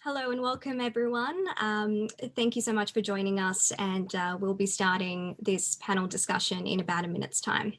Hello and welcome everyone. Thank you so much for joining us, and we'll be starting this panel discussion in about a minute's time.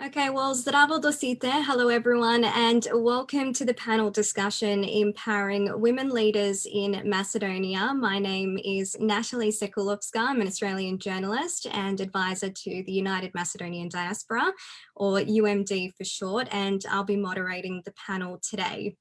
Okay, well, zdravo do site. Hello, everyone, and welcome to the panel discussion Empowering Women Leaders in Macedonia. My name is Natalie Sekulovska. I'm an Australian journalist and advisor to the United Macedonian Diaspora, or UMD for short, and I'll be moderating the panel today.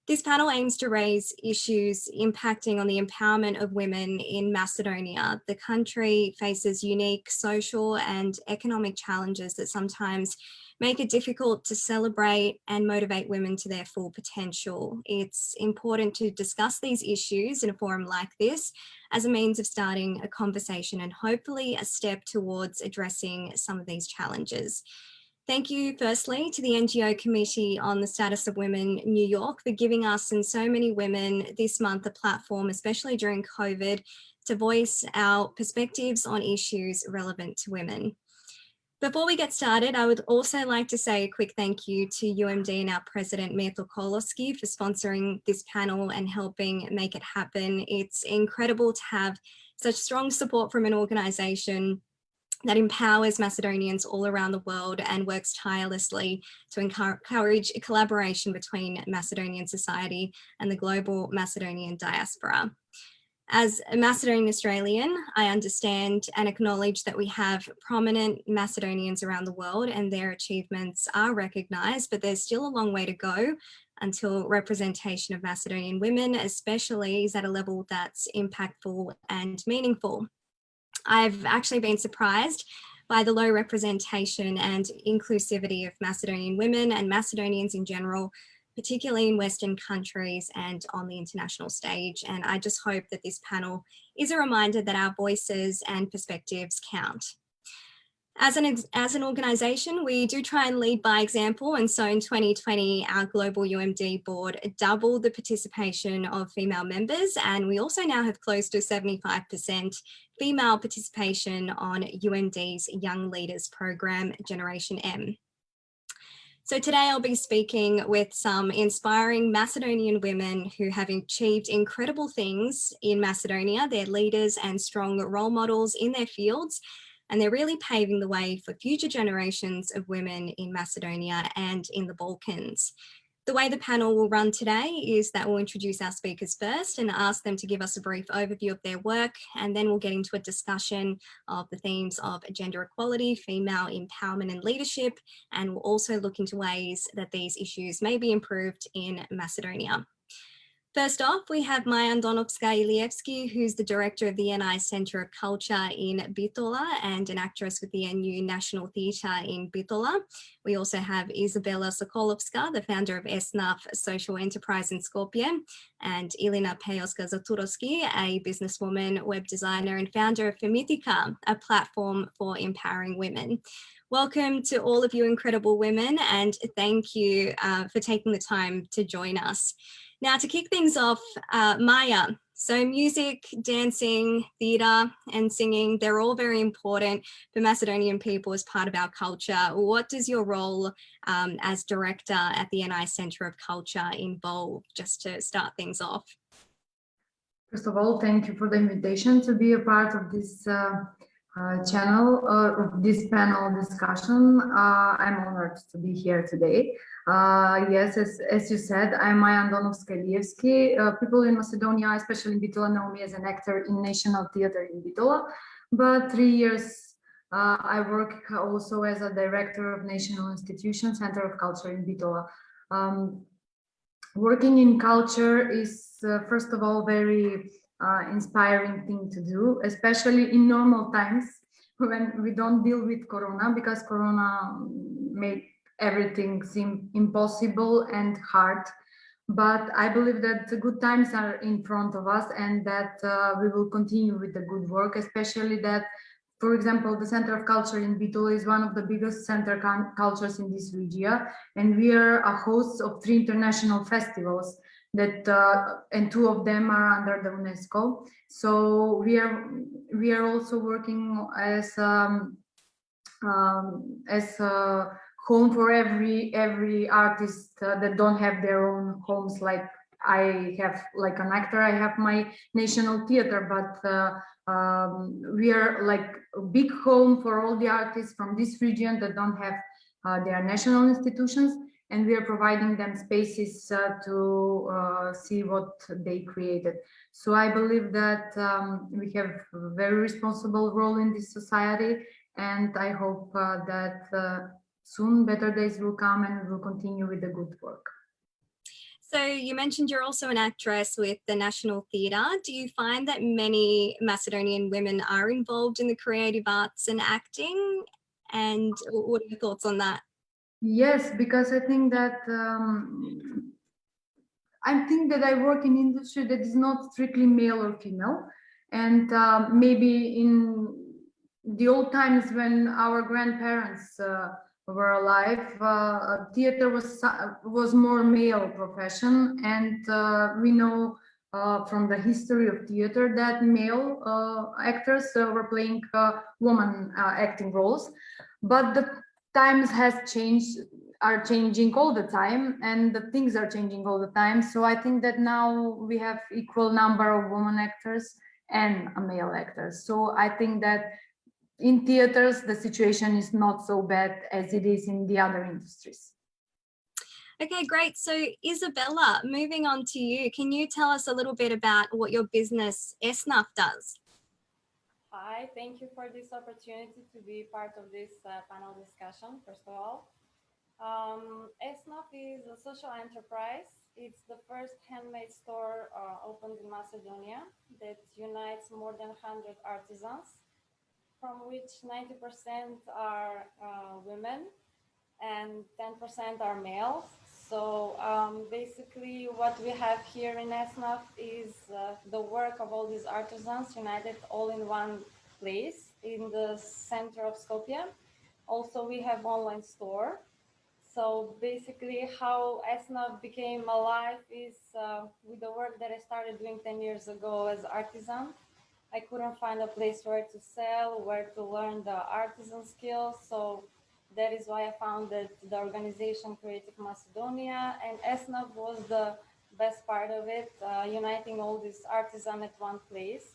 This panel aims to raise issues impacting on the empowerment of women in Macedonia. The country faces unique social and economic challenges that sometimes make it difficult to celebrate and motivate women to their full potential. It's important to discuss these issues in a forum like this as a means of starting a conversation and hopefully a step towards addressing some of these challenges. Thank you, firstly, to the NGO Committee on the Status of Women New York for giving us and so many women this month a platform, especially during COVID, to voice our perspectives on issues relevant to women. Before we get started, I would also like to say a quick thank you to UMD and our president, Maja Sokolovska, for sponsoring this panel and helping make it happen. It's incredible to have such strong support from an organisation that empowers Macedonians all around the world and works tirelessly to encourage collaboration between Macedonian society and the global Macedonian diaspora. As a Macedonian Australian, I understand and acknowledge that we have prominent Macedonians around the world and their achievements are recognised, but there's still a long way to go until representation of Macedonian women, especially, is at a level that's impactful and meaningful. I've actually been surprised by the low representation and inclusivity of Macedonian women and Macedonians in general, particularly in Western countries and on the international stage. And I just hope that this panel is a reminder that our voices and perspectives count. As an organisation, we do try and lead by example, and so in 2020, our global UMD board doubled the participation of female members, and we also now have close to 75% female participation on UMD's Young Leaders Program, Generation M. So today I'll be speaking with some inspiring Macedonian women who have achieved incredible things in Macedonia. They're leaders and strong role models in their fields, and they're really paving the way for future generations of women in Macedonia and in the Balkans. The way the panel will run today is that we'll introduce our speakers first and ask them to give us a brief overview of their work, and then we'll get into a discussion of the themes of gender equality, female empowerment and leadership, and we'll also look into ways that these issues may be improved in Macedonia. First off, we have Maja Ilijevski, who's the director of the NI Centre of Culture in Bitola and an actress with the NU National Theatre in Bitola. We also have Izabela Sokolovska, the founder of ESNAF Social Enterprise in Skopje, and Ilina Pejoska Zaturoski, a businesswoman, web designer and founder of Femitika, a platform for empowering women. Welcome to all of you incredible women, and thank you for taking the time to join us. Now, to kick things off, Maja, so music, dancing, theatre and singing, they're all very important for Macedonian people as part of our culture. What does your role as director at the NI Centre of Culture involve, just to start things off? First of all, thank you for the invitation to be a part of this channel of this panel discussion. I'm honored to be here today. Yes, as you said, I'm Maja Andonovska Ilijevski. People in Macedonia, especially in Bitola, know me as an actor in National Theatre in Bitola. But 3 years I work also as a director of National Institution Center of Culture in Bitola. Working in culture is, first of all, very inspiring thing to do, especially in normal times when we don't deal with Corona, because Corona made everything seem impossible and hard. But I believe that the good times are in front of us, and that we will continue with the good work, especially that, for example, the Center of Culture in Bitola is one of the biggest center cultures in this region, and we are a host of 3 international festivals that, and 2 of them are under the UNESCO. So we are also working as a home for every artist that don't have their own homes. Like I have, like an actor, I have my national theater, but we are like a big home for all the artists from this region that don't have their national institutions, and we are providing them spaces to see what they created. So I believe that we have a very responsible role in this society, and I hope that soon better days will come and we'll continue with the good work. So you mentioned you're also an actress with the National Theatre. Do you find that many Macedonian women are involved in the creative arts and acting? And what are your thoughts on that? Yes, because I think that I work in industry that is not strictly male or female, and maybe in the old times when our grandparents were alive, theater was more male profession, and we know from the history of theater that male actors were playing woman acting roles, but the times are changing all the time, and the things are changing all the time. So I think that now we have equal number of women actors and male actors. So I think that in theaters, the situation is not so bad as it is in the other industries. Okay, great. So Izabela, moving on to you, can you tell us a little bit about what your business ESNAF does? Hi, thank you for this opportunity to be part of this panel discussion, first of all. ESNAF is a social enterprise. It's the first handmade store opened in Macedonia that unites more than 100 artisans, from which 90% are women and 10% are males. So basically what we have here in ESNAF is the work of all these artisans united all in one place in the center of Skopje. Also, we have online store. So basically how ESNAF became alive is with the work that I started doing 10 years ago as artisan. I couldn't find a place where to sell, where to learn the artisan skills. So that is why I founded the organization Creative Macedonia, and ESNAF was the best part of it, uniting all these artisans at one place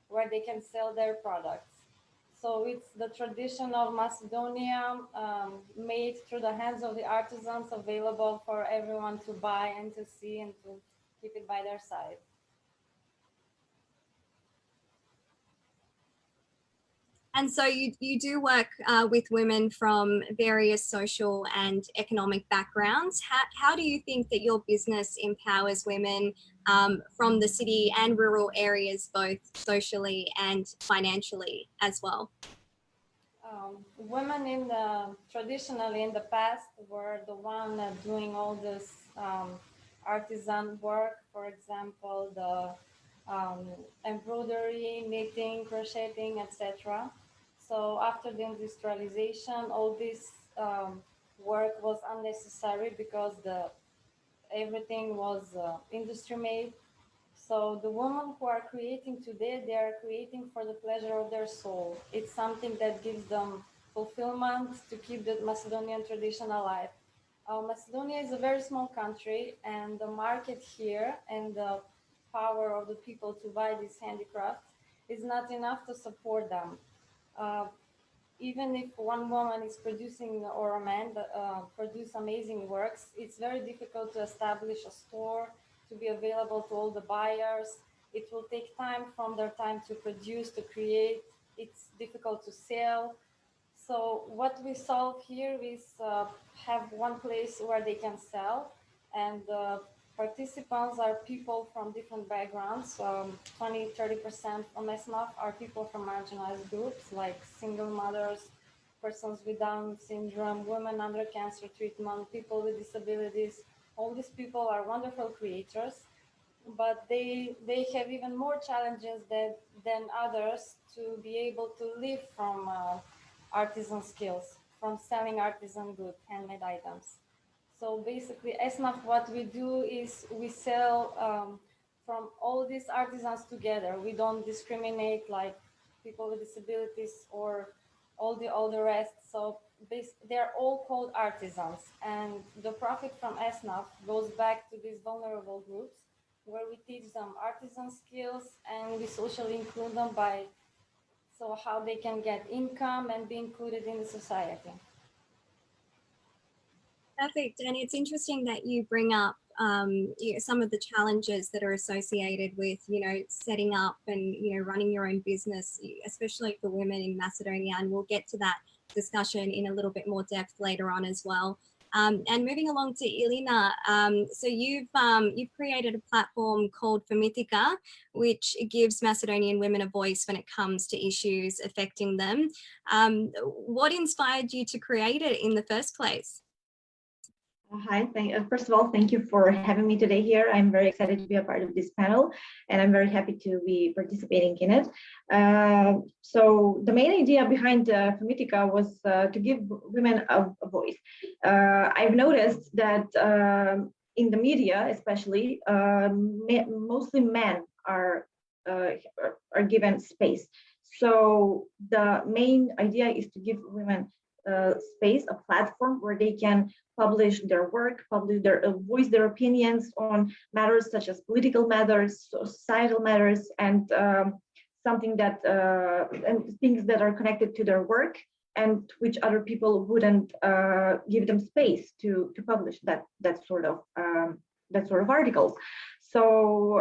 where they can sell their products. So it's the tradition of Macedonia made through the hands of the artisans, available for everyone to buy and to see and to keep it by their side. And so you do work with women from various social and economic backgrounds. How do you think that your business empowers women from the city and rural areas, both socially and financially as well? Women traditionally in the past were the one doing all this artisan work, for example, the embroidery, knitting, crocheting, etc. So after the industrialization, all this work was unnecessary because everything was industry made. So the women who are creating today, they are creating for the pleasure of their soul. It's something that gives them fulfillment to keep the Macedonian tradition alive. Macedonia is a very small country, and the market here and the power of the people to buy this handicraft is not enough to support them. Even if one woman is producing or a man produce amazing works, it's very difficult to establish a store to be available to all the buyers. It will take time from their time to produce, to create. It's difficult to sell. So what we solve here is have one place where they can sell, and participants are people from different backgrounds. 20-30% from ESNAF are people from marginalized groups like single mothers, persons with Down syndrome, women under cancer treatment, people with disabilities. All these people are wonderful creators, but they have even more challenges than others to be able to live from artisan skills, from selling artisan goods, handmade items. So basically, ESNAF, what we do is we sell from all these artisans together. We don't discriminate like people with disabilities or all the rest. So they're all called artisans, and the profit from ESNAF goes back to these vulnerable groups, where we teach them artisan skills and we socially include them by so how they can get income and be included in the society. Perfect. And it's interesting that you bring up some of the challenges that are associated with, setting up and, running your own business, especially for women in Macedonia. And we'll get to that discussion in a little bit more depth later on as well. And moving along to Ilina, so you've created a platform called Femitika, which gives Macedonian women a voice when it comes to issues affecting them. What inspired you to create it in the first place? Hi, first of all, thank you for having me today here. I'm very excited to be a part of this panel, and I'm very happy to be participating in it. So the main idea behind Femitika was to give women a voice. I've noticed that in the media, especially, mostly men are given space. So the main idea is to give women space, a platform where they can publish their work, voice their opinions on matters such as political matters, societal matters, and something that and things that are connected to their work and which other people wouldn't give them space to publish that sort of articles. So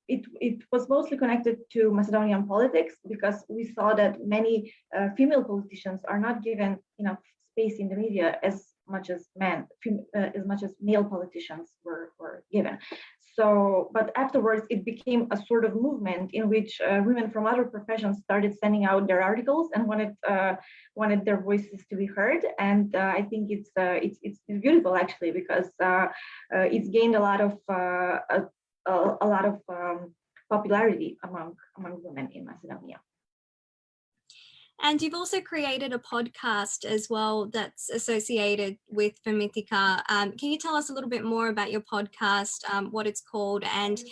it was mostly connected to Macedonian politics, because we saw that many female politicians are not given enough space in the media as much as male politicians were given. So, but afterwards it became a sort of movement in which women from other professions started sending out their articles and wanted their voices to be heard. And I think it's beautiful, actually, because it's gained a lot of popularity among women in Macedonia. And you've also created a podcast as well that's associated with Femitika. Can you tell us a little bit more about your podcast, what it's called, and some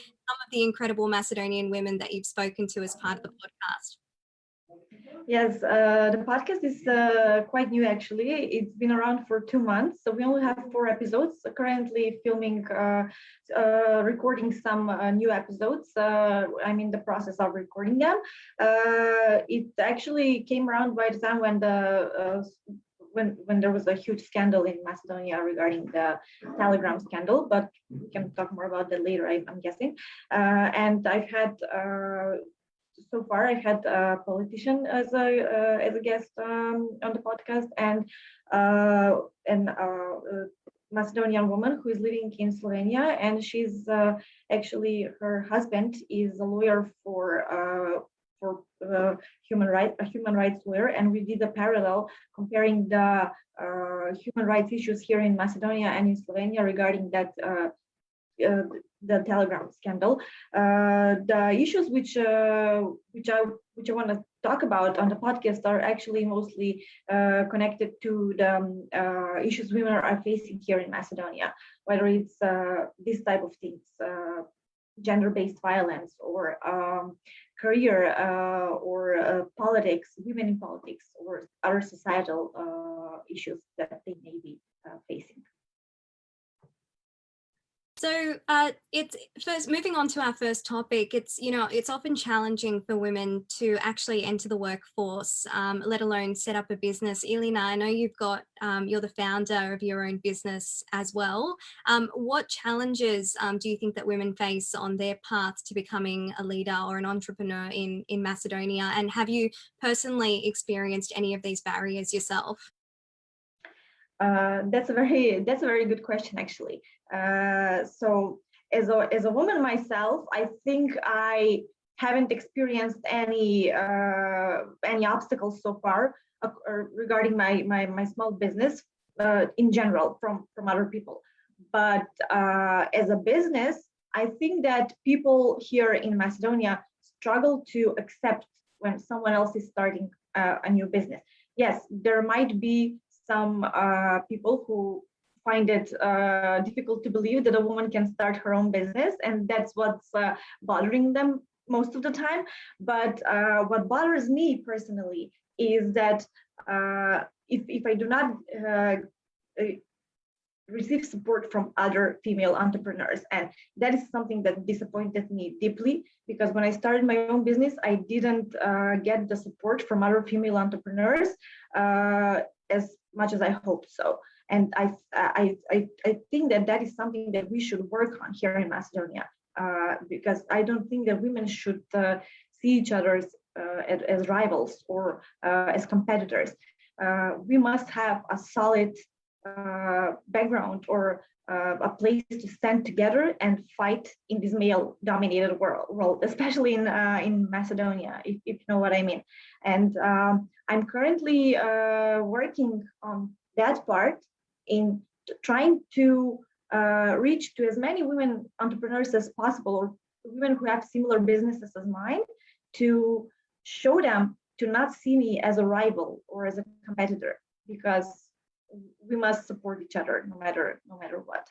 of the incredible Macedonian women that you've spoken to as part of the podcast? Yes, the podcast is quite new, actually. It's been around for 2 months, so we only have 4 episodes. Currently filming, recording some new episodes. I'm in the process of recording them. It actually came around by the time when when there was a huge scandal in Macedonia regarding the Telegram scandal, but we can talk more about that later, I'm guessing. And I've had so far, I've had a politician as a guest on the podcast, and Macedonian woman who is living in Slovenia, and she's actually, her husband is a lawyer for human rights lawyer, and we did a parallel comparing the human rights issues here in Macedonia and in Slovenia regarding that. The Telegram scandal. The issues which I want to talk about on the podcast are actually mostly connected to the issues women are facing here in Macedonia, whether it's this type of things, gender-based violence, or career, or politics, women in politics, or other societal issues that they may be facing. So it's first moving on to our first topic. It's, you know, it's often challenging for women to actually enter the workforce, let alone set up a business. Ilina, I know you've got, you're the founder of your own business as well. What challenges do you think that women face on their path to becoming a leader or an entrepreneur in Macedonia? And have you personally experienced any of these barriers yourself? That's a very good question, actually. So as a woman myself, I think I haven't experienced any obstacles so far regarding my small business in general from other people. But as a business, I think that people here in Macedonia struggle to accept when someone else is starting a new business. Yes, there might be some people who find it difficult to believe that a woman can start her own business, and that's what's bothering them most of the time. But what bothers me personally is that if I do not receive support from other female entrepreneurs, and that is something that disappointed me deeply, because when I started my own business, I didn't get the support from other female entrepreneurs as much as I hoped so. And I think that is something that we should work on here in Macedonia, because I don't think that women should see each other as rivals or as competitors. We must have a solid background or a place to stand together and fight in this male-dominated world, especially in Macedonia, if you know what I mean. And I'm currently working on that part in trying to reach to as many women entrepreneurs as possible, or women who have similar businesses as mine, to show them to not see me as a rival or as a competitor, because we must support each other no matter what.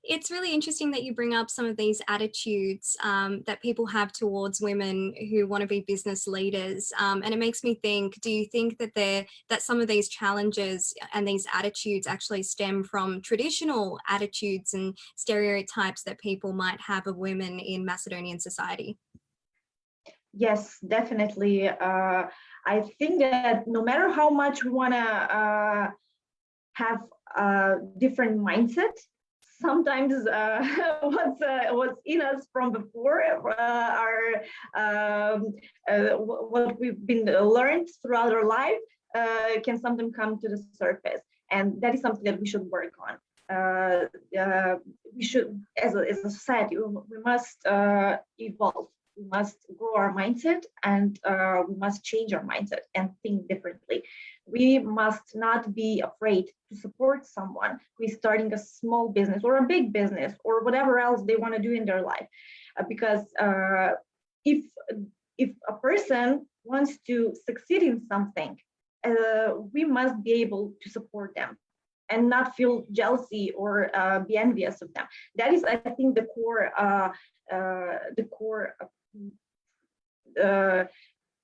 It's really interesting that you bring up some of these attitudes that people have towards women who want to be business leaders, and it makes me think, do you think that some of these challenges and these attitudes actually stem from traditional attitudes and stereotypes that people might have of women in Macedonian society? Yes, definitely. I think that no matter how much we want to have a different mindset, sometimes what's in us from before what we've been learned throughout our life can sometimes come to the surface, and that is something that we should work on. We should, as a society, we must evolve. We must grow our mindset, and we must change our mindset and think differently. We must not be afraid to support someone who is starting a small business or a big business or whatever else they want to do in their life, because if a person wants to succeed in something, we must be able to support them and not feel jealousy or be envious of them. That is, I think, the core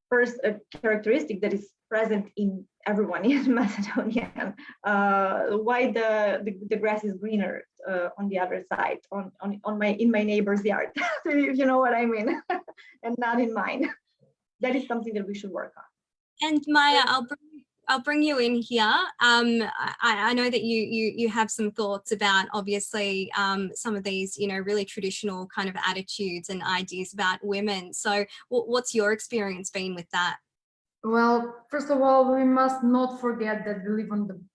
first characteristic that is present in everyone in Macedonia. Why the grass is greener on the other side, in my neighbor's yard, if you know what I mean, and not in mine. That is something that we should work on. And Maja, I'll bring you in here. I know that you have some thoughts about, obviously, some of these, you know, really traditional kind of attitudes and ideas about women. So what's your experience been with that? Well, first of all, we must not forget that we live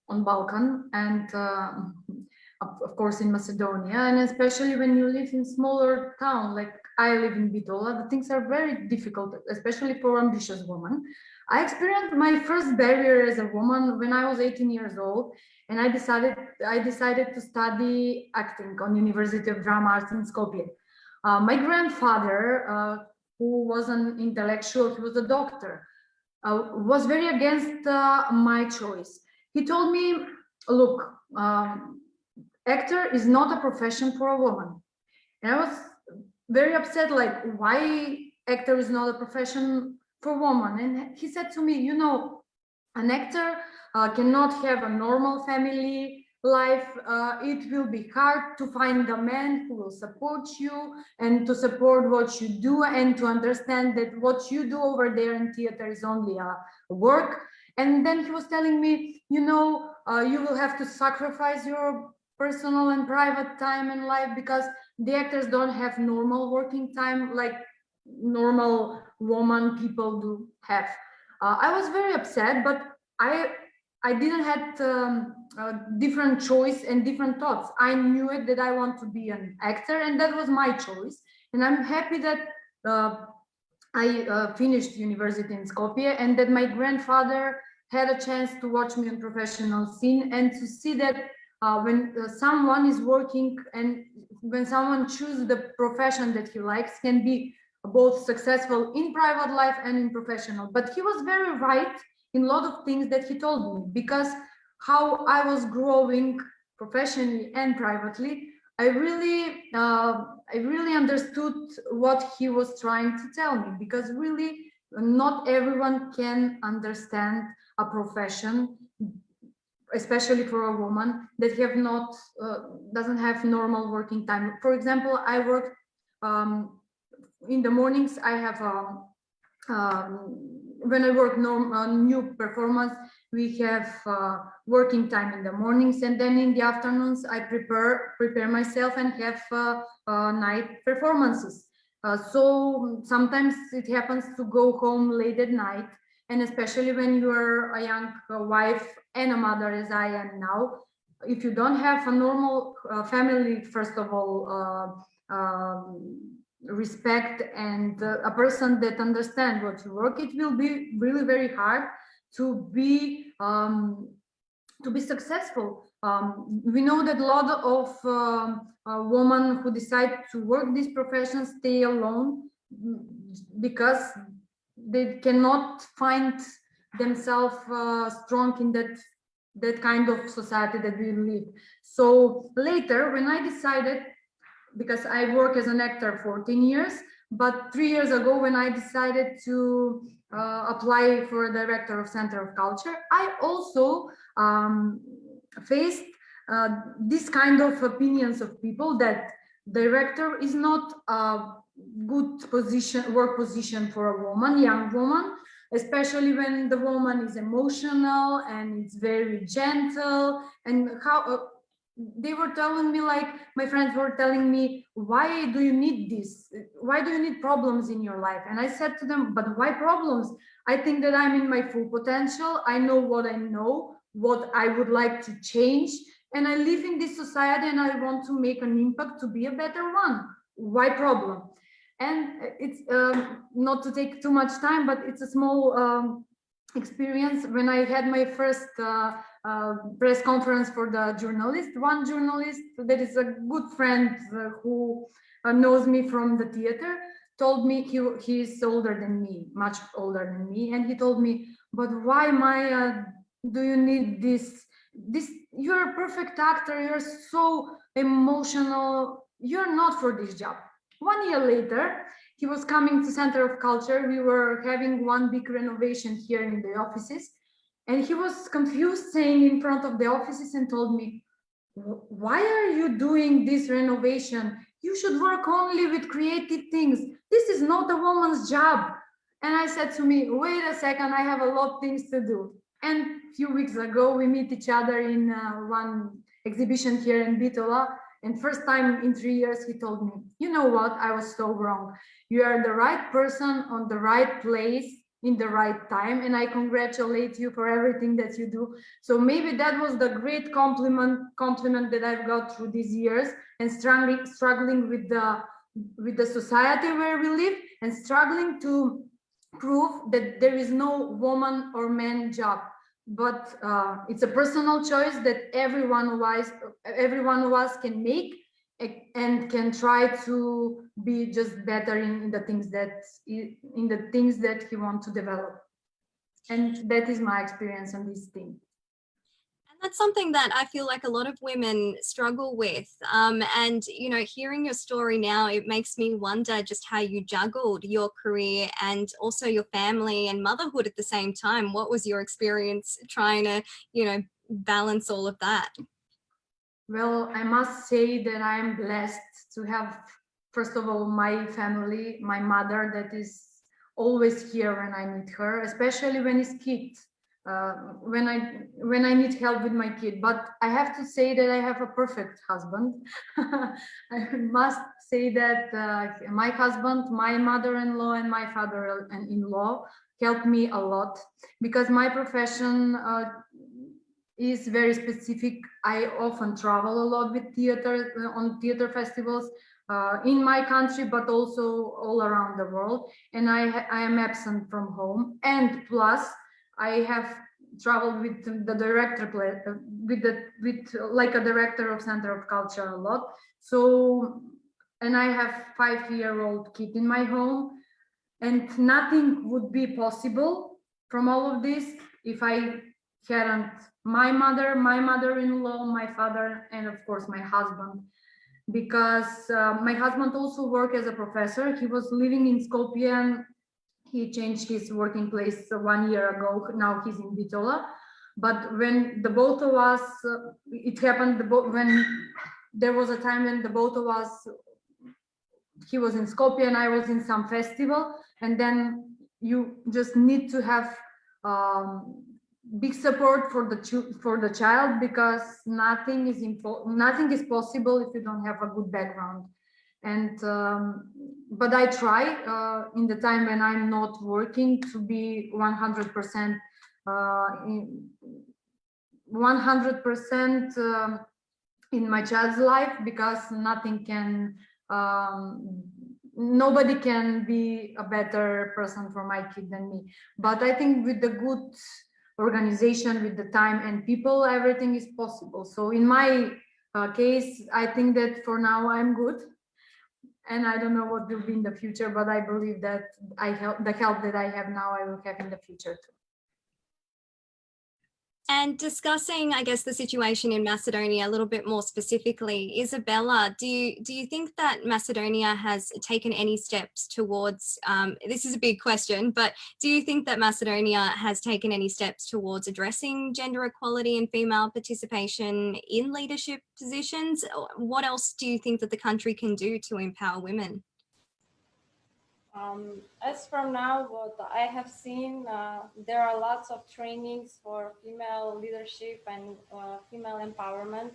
on Balkan, and of course in Macedonia, and especially when you live in smaller town, like I live in Bitola, the things are very difficult, especially for ambitious women. I experienced my first barrier as a woman when I was 18 years old, and I decided to study acting on University of Drama Arts in Skopje. My grandfather, who was an intellectual, he was a doctor, was very against my choice. He told me, look, actor is not a profession for a woman. And I was very upset, like, why actor is not a profession for woman? And he said to me, you know, an actor cannot have a normal family, life, it will be hard to find a man who will support you and to support what you do and to understand that what you do over there in theater is only a work. And then he was telling me, you know, you will have to sacrifice your personal and private time in life because the actors don't have normal working time like normal woman people do have. I was very upset, but I didn't have a different choice and different thoughts. I knew it that I want to be an actor, and that was my choice. And I'm happy that I finished university in Skopje, and that my grandfather had a chance to watch me on professional scene and to see that when someone is working and when someone chooses the profession that he likes, can be both successful in private life and in professional. But he was very right in a lot of things that he told me, because how I was growing professionally and privately, I really understood what he was trying to tell me, because really not everyone can understand a profession, especially for a woman that have not doesn't have normal working time. For example, I work in the mornings. I have when I work new performance, we have working time in the mornings, and then in the afternoons I prepare myself and have night performances. So sometimes it happens to go home late at night, and especially when you are a young wife and a mother as I am now, if you don't have a normal family, first of all, respect and a person that understands what you work, it will be really very hard to be successful. We know that a lot of women who decide to work these professions stay alone because they cannot find themselves strong in that kind of society that we live. So later, when I decided, because I work as an actor 14 years, but 3 years ago when I decided to apply for a director of Center of Culture, I also faced this kind of opinions of people that director is not a good work position for a woman, young woman, especially when the woman is emotional and it's very gentle, and how they were telling me, like my friends were telling me, why do you need this? Why do you need problems in your life? And I said to them, but why problems? I think that I'm in my full potential. I know, what I would like to change. And I live in this society and I want to make an impact to be a better one. Why problem? And it's not to take too much time, but it's a small experience. When I had my first press conference for the journalist, one journalist that is a good friend who knows me from the theater told me, he is older than me, much older than me, and he told me, but why, Maja, do you need this? You're a perfect actor, you're so emotional, you're not for this job. 1 year later, he was coming to Center of Culture. We were having one big renovation here in the offices, and he was confused, saying in front of the offices, and told me, why are you doing this renovation? You should work only with creative things. This is not a woman's job. And I said to me, wait a second, I have a lot of things to do. And a few weeks ago, we meet each other in one exhibition here in Bitola. And first time in 3 years, he told me, you know what, I was so wrong. You are the right person on the right place in the right time. And I congratulate you for everything that you do. So maybe that was the great compliment that I've got through these years, and struggling with the society where we live, and struggling to prove that there is no woman or man job. But it's a personal choice that every one of us can make, and can try to be just better in the things that he wants to develop. And that is my experience on this thing. And that's something that I feel like a lot of women struggle with. And, you know, hearing your story now, it makes me wonder just how you juggled your career and also your family and motherhood at the same time. What was your experience trying to, you know, balance all of that? Well, I must say that I am blessed to have, first of all, my family, my mother that is always here when I need her, especially when it's kid, when I need help with my kid. But I have to say that I have a perfect husband. I must say that my husband, my mother-in-law, and my father-in-law helped me a lot because my profession is very specific. I often travel a lot with theater on theater festivals in my country, but also all around the world. And I am absent from home. And plus, I have traveled with the director, with like a director of Center of Culture a lot. So, and I have 5-year-old kid in my home, and nothing would be possible from all of this if I hadn't my mother, my mother-in-law, my father, and of course my husband. Because my husband also worked as a professor. He was living in Skopje and he changed his working place 1 year ago. Now he's in Bitola. But when the both of us, it happened when there was a time when the both of us, he was in Skopje and I was in some festival, and then you just need to have big support for the child, because nothing is possible if you don't have a good background. And but I try in the time when I'm not working to be 100% 100% in my child's life, because nothing can nobody can be a better person for my kid than me. But I think with the good organization, with the time and people, everything is possible. So in my case, I think that for now I'm good, and I don't know what will be in the future, but I believe that the help that I have now, I will have in the future too. And discussing, I guess, the situation in Macedonia a little bit more specifically, Izabela, do you think that Macedonia has taken any steps towards, this is a big question, but do you think that Macedonia has taken any steps towards addressing gender equality and female participation in leadership positions? What else do you think that the country can do to empower women? As from now, what I have seen, there are lots of trainings for female leadership and female empowerment,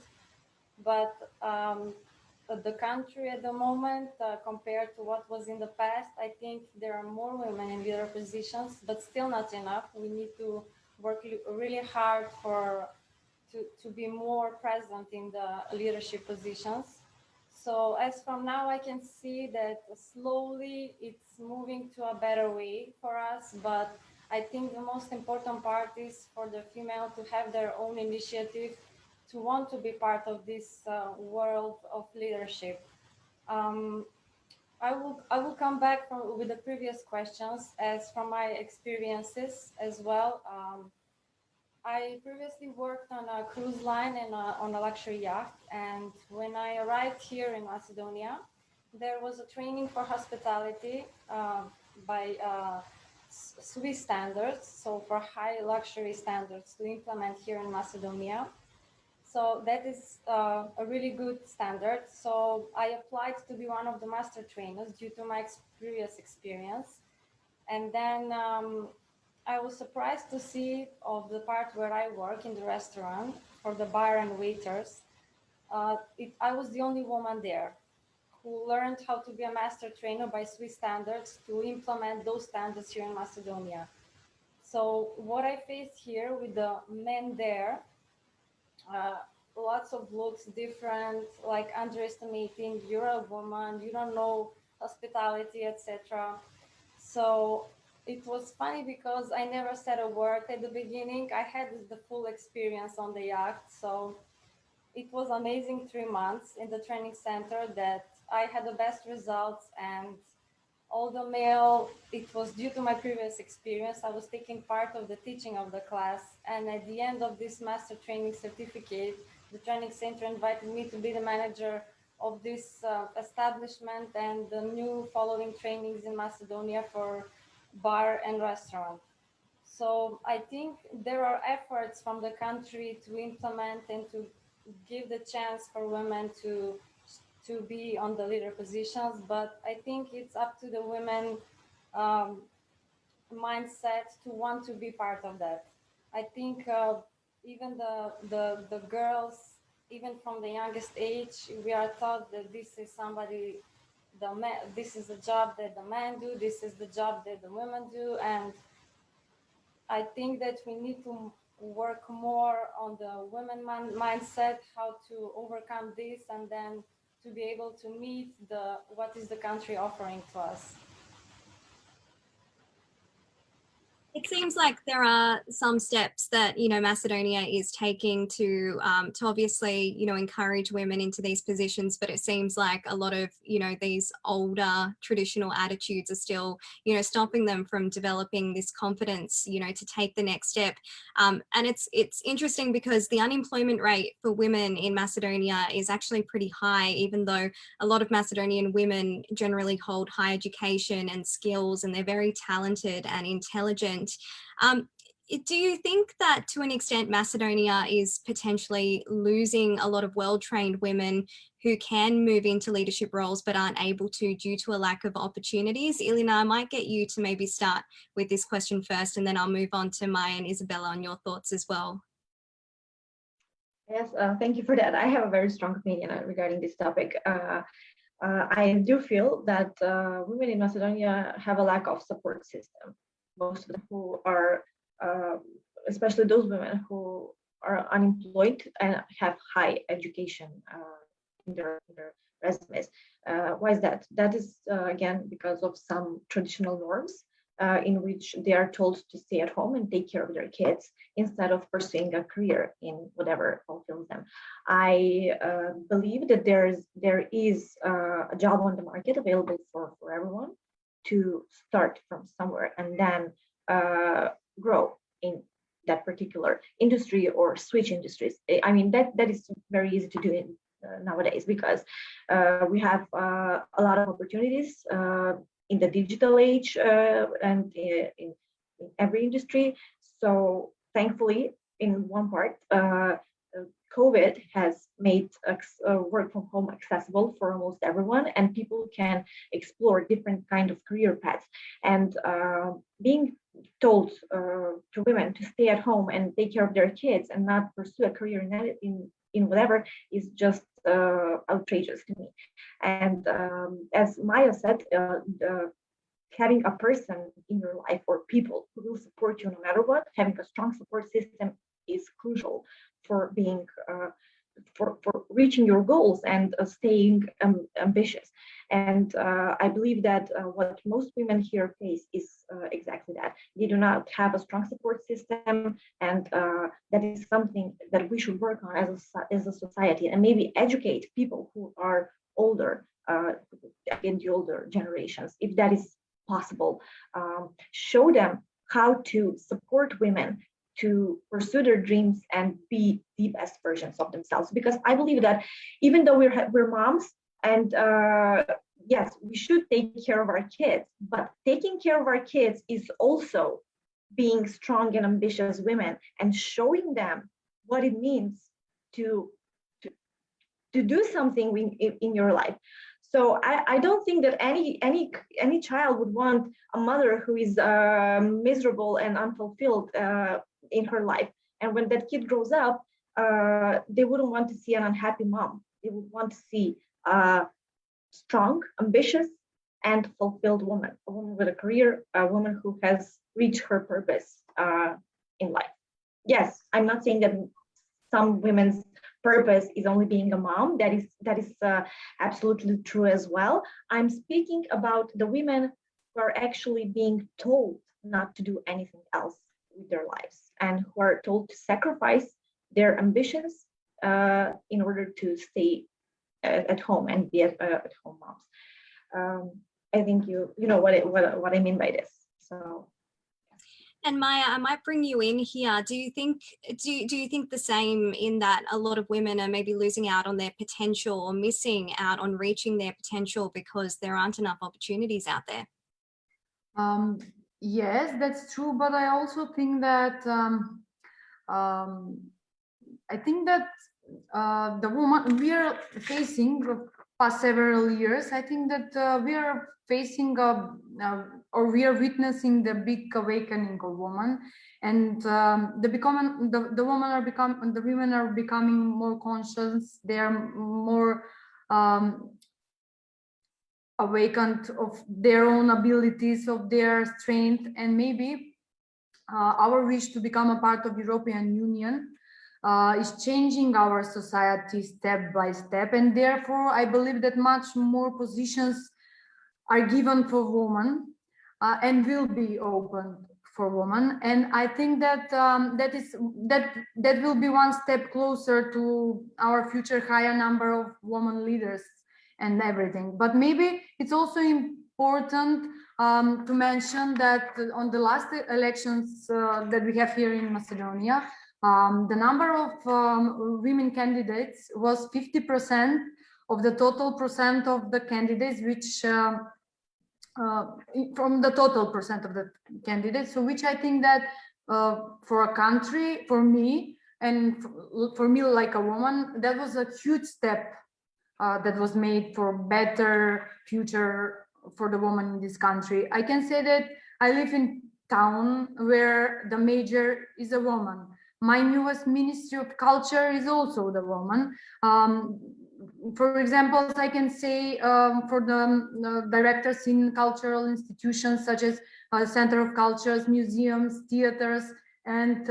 but the country at the moment, compared to what was in the past, I think there are more women in leader positions, but still not enough. We need to work really hard to be more present in the leadership positions. So as from now, I can see that slowly it's moving to a better way for us, but I think the most important part is for the female to have their own initiative, to want to be part of this world of leadership. I will come back with the previous questions, as from my experiences as well. I previously worked on a cruise line and on a luxury yacht. And when I arrived here in Macedonia, there was a training for hospitality by Swiss standards, so for high luxury standards to implement here in Macedonia. So that is a really good standard. So I applied to be one of the master trainers due to my previous experience. And then I was surprised to see of the part where I work in the restaurant for the bar and waiters. I was the only woman there who learned how to be a master trainer by Swiss standards to implement those standards here in Macedonia. So what I faced here with the men there, lots of looks different, like underestimating, you're a woman, you don't know hospitality, etc. So it was funny because I never said a word at the beginning. I had the full experience on the yacht. So it was amazing 3 months in the training center that I had the best results, and all the male, it was due to my previous experience. I was taking part of the teaching of the class. And at the end of this master training certificate, the training center invited me to be the manager of this establishment and the new following trainings in Macedonia for bar and restaurant. So I think there are efforts from the country to implement and to give the chance for women to be on the leader positions, but I think it's up to the women mindset to want to be part of that. I think even the girls, even from the youngest age, we are taught that this is somebody, this is the job that the men do, this is the job that the women do, and I think that we need to work more on the women mindset, how to overcome this, and then to be able to meet what is the country offering to us. It seems like there are some steps that, you know, Macedonia is taking to obviously, you know, encourage women into these positions, but it seems like a lot of, you know, these older traditional attitudes are still, you know, stopping them from developing this confidence, you know, to take the next step. And it's interesting because the unemployment rate for women in Macedonia is actually pretty high, even though a lot of Macedonian women generally hold high education and skills, and they're very talented and intelligent. Do you think that to an extent Macedonia is potentially losing a lot of well-trained women who can move into leadership roles but aren't able to due to a lack of opportunities? Ilina, I might get you to maybe start with this question first, and then I'll move on to Maja and Izabela on your thoughts as well. Yes, thank you for that. I have a very strong opinion regarding this topic. I do feel that women in Macedonia have a lack of support system. Most of them who are, especially those women who are unemployed and have high education in their resumes. Why is that? That is, again, because of some traditional norms in which they are told to stay at home and take care of their kids instead of pursuing a career in whatever fulfills them. I believe that there is a job on the market available for everyone to start from somewhere and then grow in that particular industry or switch industries. I mean, that is very easy to do nowadays because we have a lot of opportunities in the digital age and in every industry. So thankfully, in one part, COVID has made work from home accessible for almost everyone, and people can explore different kind of career paths. And being told to women to stay at home and take care of their kids and not pursue a career in whatever is just outrageous to me. And as Maja said, having a person in your life or people who will support you no matter what, having a strong support system is crucial for being for reaching your goals and staying ambitious. And I believe that what most women here face is exactly that. They do not have a strong support system, and that is something that we should work on as a society, and maybe educate people who are older, again, the older generations, if that is possible. Show them how to support women to pursue their dreams and be the best versions of themselves. Because I believe that even though we're moms, and yes, we should take care of our kids, but taking care of our kids is also being strong and ambitious women and showing them what it means to do something in your life. So I don't think that any child would want a mother who is miserable and unfulfilled in her life. And when that kid grows up, they wouldn't want to see an unhappy mom. They would want to see a strong, ambitious, and fulfilled woman, a woman with a career, a woman who has reached her purpose in life. Yes, I'm not saying that some women's purpose is only being a mom. That is absolutely true as well. I'm speaking about the women who are actually being told not to do anything else with their lives, and who are told to sacrifice their ambitions in order to stay at home and be at home moms. I think you know what I mean by this. So. And Maja, I might bring you in here. Do you think the same, in that a lot of women are maybe losing out on their potential or missing out on reaching their potential because there aren't enough opportunities out there? Yes, that's true, but I also think that I think that the woman we are facing the past several years, I think that we are facing or we are witnessing the big awakening of women, and the women are becoming more conscious. They are more awakened of their own abilities, of their strength, and maybe our wish to become a part of European Union is changing our society step by step, and therefore I believe that much more positions are given for women and will be opened for women, and I think that that will be one step closer to our future higher number of women leaders and everything. But maybe it's also important to mention that on the last elections that we have here in Macedonia, the number of women candidates was 50% of the total percent of the candidates, which from the total percent of the candidates. So which I think that for a country, for me, and for me like a woman, that was a huge step that was made for better future for the woman in this country. I can say that I live in town where the mayor is a woman. My newest Ministry of Culture is also the woman. For example, I can say for the directors in cultural institutions such as Center of Cultures, museums, theaters, and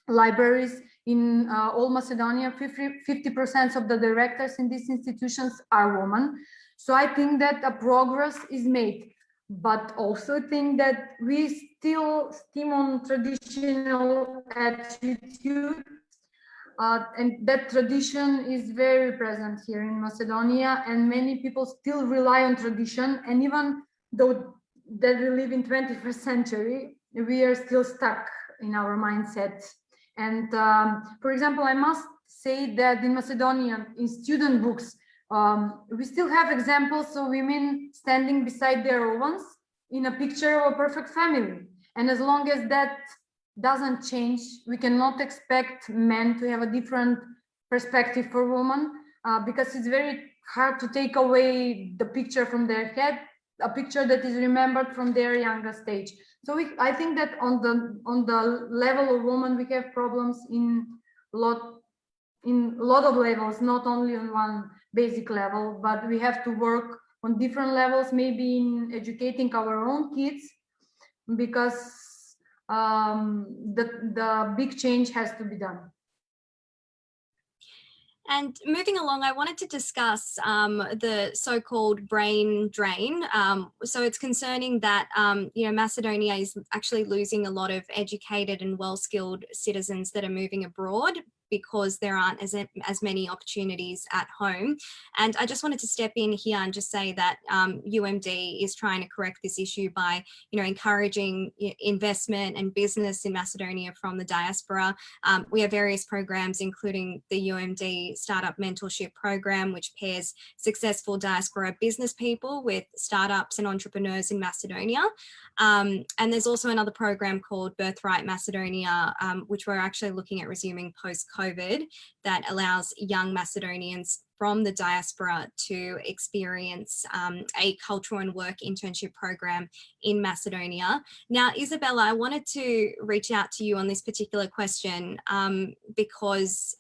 libraries in all Macedonia, 50% of the directors in these institutions are women. So I think that a progress is made, but also think that we still steam on traditional attitude, and that tradition is very present here in Macedonia, and many people still rely on tradition, and even though that we live in 21st century, we are still stuck in our mindset. And for example, I must say that in Macedonia, in student books, we still have examples of women standing beside their ovens in a picture of a perfect family. And as long as that doesn't change, we cannot expect men to have a different perspective for women, because it's very hard to take away the picture from their head, a picture that is remembered from their youngest age. So I think that on the level of women, we have problems in a lot of levels, not only on one basic level, but we have to work on different levels, maybe in educating our own kids, because the big change has to be done. And moving along, I wanted to discuss the so-called brain drain. So it's concerning that Macedonia is actually losing a lot of educated and well-skilled citizens that are moving abroad because there aren't as many opportunities at home. And I just wanted to step in here and just say that UMD is trying to correct this issue by encouraging investment and business in Macedonia from the diaspora. We have various programs, including the UMD Startup Mentorship Program, which pairs successful diaspora business people with startups and entrepreneurs in Macedonia. And there's also another program called Birthright Macedonia, which we're actually looking at resuming post-COVID, that allows young Macedonians from the diaspora to experience a cultural and work internship program in Macedonia. Now, Izabela, I wanted to reach out to you on this particular question because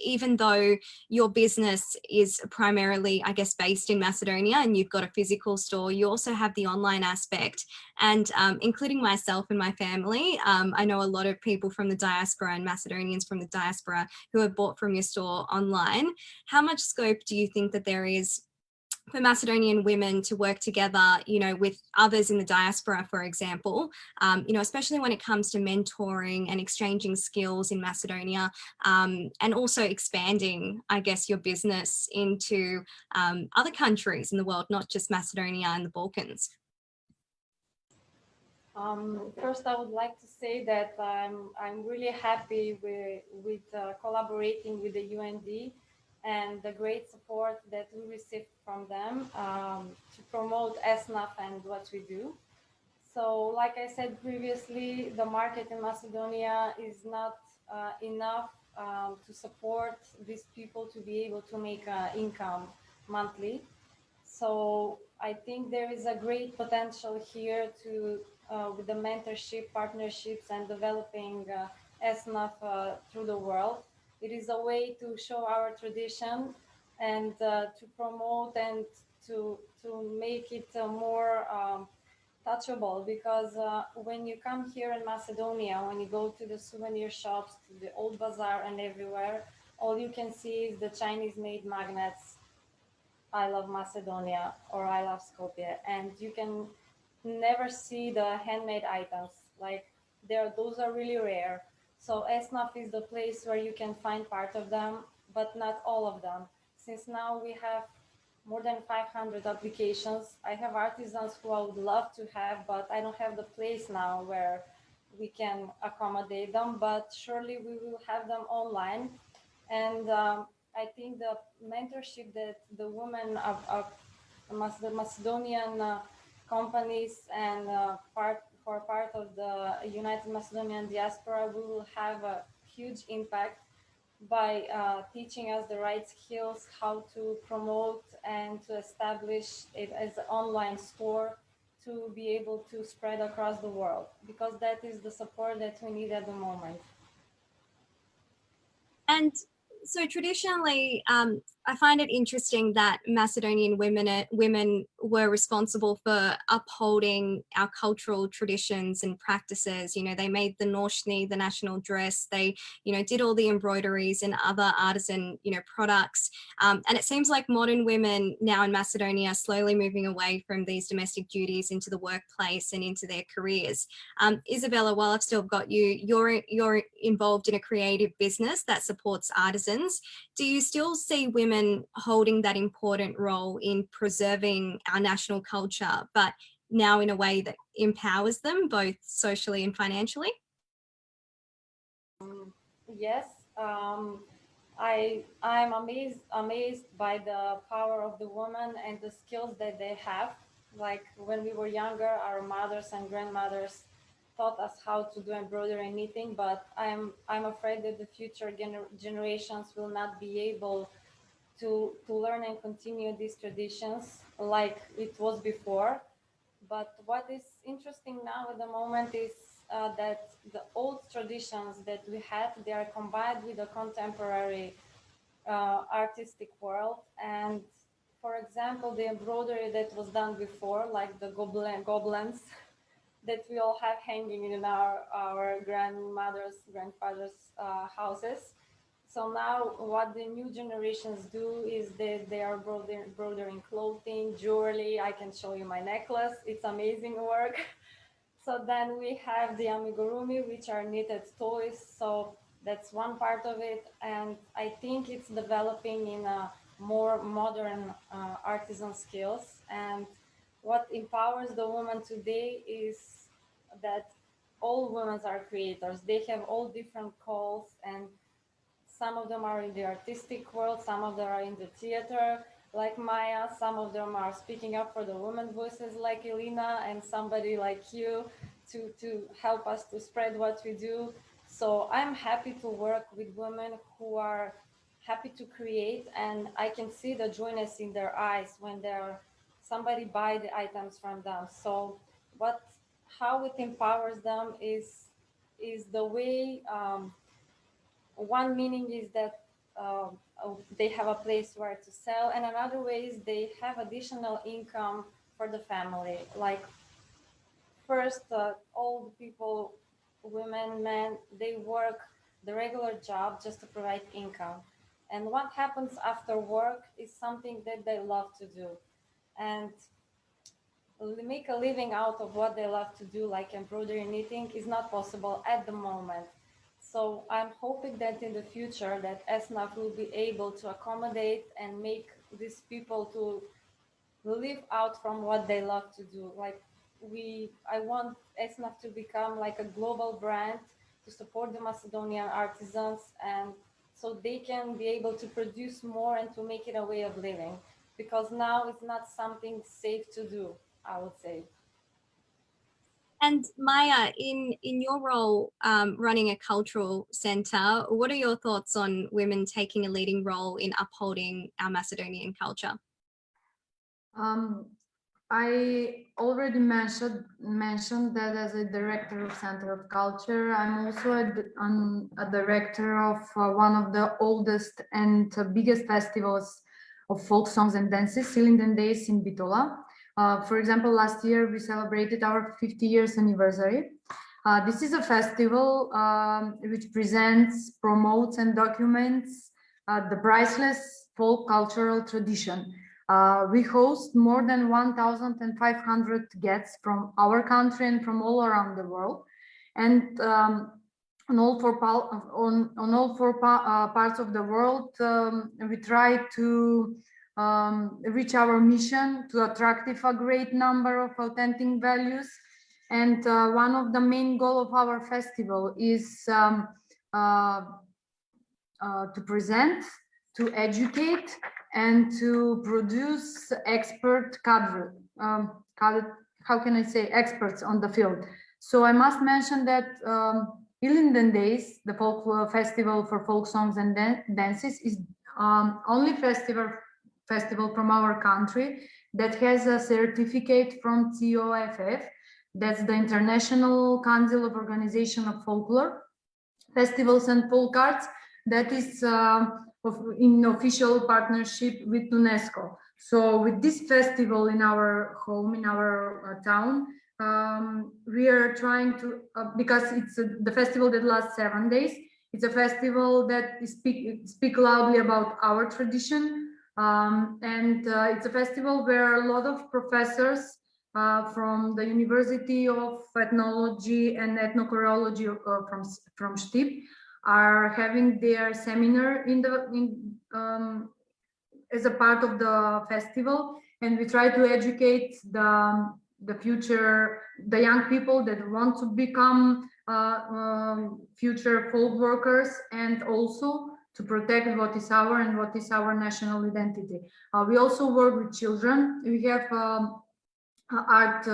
even though your business is primarily, I guess, based in Macedonia and you've got a physical store, you also have the online aspect. And including myself and my family, I know a lot of people from the diaspora and Macedonians from the diaspora who have bought from your store online. How much scope do you think that there is for Macedonian women to work together, with others in the diaspora, for example, especially when it comes to mentoring and exchanging skills in Macedonia, and also expanding, I guess, your business into other countries in the world, not just Macedonia and the Balkans? First, I would like to say that I'm really happy with collaborating with the UND and the great support that we received from them to promote ESNAF and what we do. So, like I said previously, the market in Macedonia is not enough to support these people to be able to make income monthly. So I think there is a great potential here to with the mentorship, partnerships, and developing ESNAF through the world. It is a way to show our tradition and to promote and to make it more touchable, because when you come here in Macedonia, when you go to the souvenir shops, to the old bazaar and everywhere, all you can see is the Chinese made magnets, I love Macedonia or I love Skopje, and you can never see the handmade items. Like those are really rare. So ESNAF is the place where you can find part of them, but not all of them. Since now we have more than 500 applications, I have artisans who I would love to have, but I don't have the place now where we can accommodate them, but surely we will have them online. And I think the mentorship that the women of the Macedonian companies and part of the United Macedonian Diaspora, we will have a huge impact by teaching us the right skills, how to promote and to establish it as an online store to be able to spread across the world, because that is the support that we need at the moment. And so traditionally, I find it interesting that Macedonian women were responsible for upholding our cultural traditions and practices. You know, they made the noshni, the national dress. They, you know, did all the embroideries and other artisan, you know, products. And it seems like modern women now in Macedonia are slowly moving away from these domestic duties into the workplace and into their careers. Izabela, while I've still got you, you're involved in a creative business that supports artisans. Do you still see women holding that important role in preserving our national culture, but now in a way that empowers them both socially and financially? Yes, I'm amazed by the power of the woman and the skills that they have. Like when we were younger, our mothers and grandmothers taught us how to do embroidery and knitting, but I'm afraid that the future generations will not be able to learn and continue these traditions like it was before. But what is interesting now at the moment is that the old traditions that we had, they are combined with the contemporary artistic world. And for example, the embroidery that was done before, like the goblins that we all have hanging in our grandfathers' houses. So now what the new generations do is that they are embroidering clothing, jewelry. I can show you my necklace. It's amazing work. So then we have the amigurumi, which are knitted toys. So that's one part of it. And I think it's developing in a more modern artisan skills. And what empowers the woman today is that all women are creators. They have all different calls, and some of them are in the artistic world, some of them are in the theater, like Maja, some of them are speaking up for the women voices like Ilina, and somebody like you to help us to spread what we do. So I'm happy to work with women who are happy to create, and I can see the joyness in their eyes when somebody buy the items from them. So how it empowers them is the way one meaning is that they have a place where to sell, and another way is they have additional income for the family. Like first, all the people, women, men, they work the regular job just to provide income. And what happens after work is something that they love to do. And make a living out of what they love to do, like embroidery and knitting, is not possible at the moment. So I'm hoping that in the future that ESNAF will be able to accommodate and make these people to live out from what they love to do. Like I want ESNAF to become like a global brand to support the Macedonian artisans, and so they can be able to produce more and to make it a way of living, because now it's not something safe to do, I would say. And Maja, in your role running a cultural centre, what are your thoughts on women taking a leading role in upholding our Macedonian culture? I already mentioned that as a director of Center of Culture, I'm also a director of one of the oldest and biggest festivals of folk songs and dances, Ilinden Days in Bitola. For example, last year we celebrated our 50 years anniversary. This is a festival which presents, promotes and documents the priceless folk cultural tradition. We host more than 1,500 guests from our country and from all around the world. And on all four parts of the world, we try to reach our mission to attract a great number of authentic values. And one of the main goals of our festival is to present, to educate, and to produce expert cadre, how can I say, experts on the field. So I must mention that Ilinden Days, the folk festival for folk songs and dances, is only festival from our country that has a certificate from COFF, that's the International Council of Organization of Folklore, Festivals and Folk Arts, that is in official partnership with UNESCO. So with this festival in our home, in our town, we are trying to, because it's the festival that lasts 7 days, it's a festival that speak loudly about our tradition, and it's a festival where a lot of professors from the University of Ethnology and Ethnochorology from Štip are having their seminar as a part of the festival, and we try to educate the young people that want to become future folk workers, and also to protect what is our national identity. We also work with children. We have art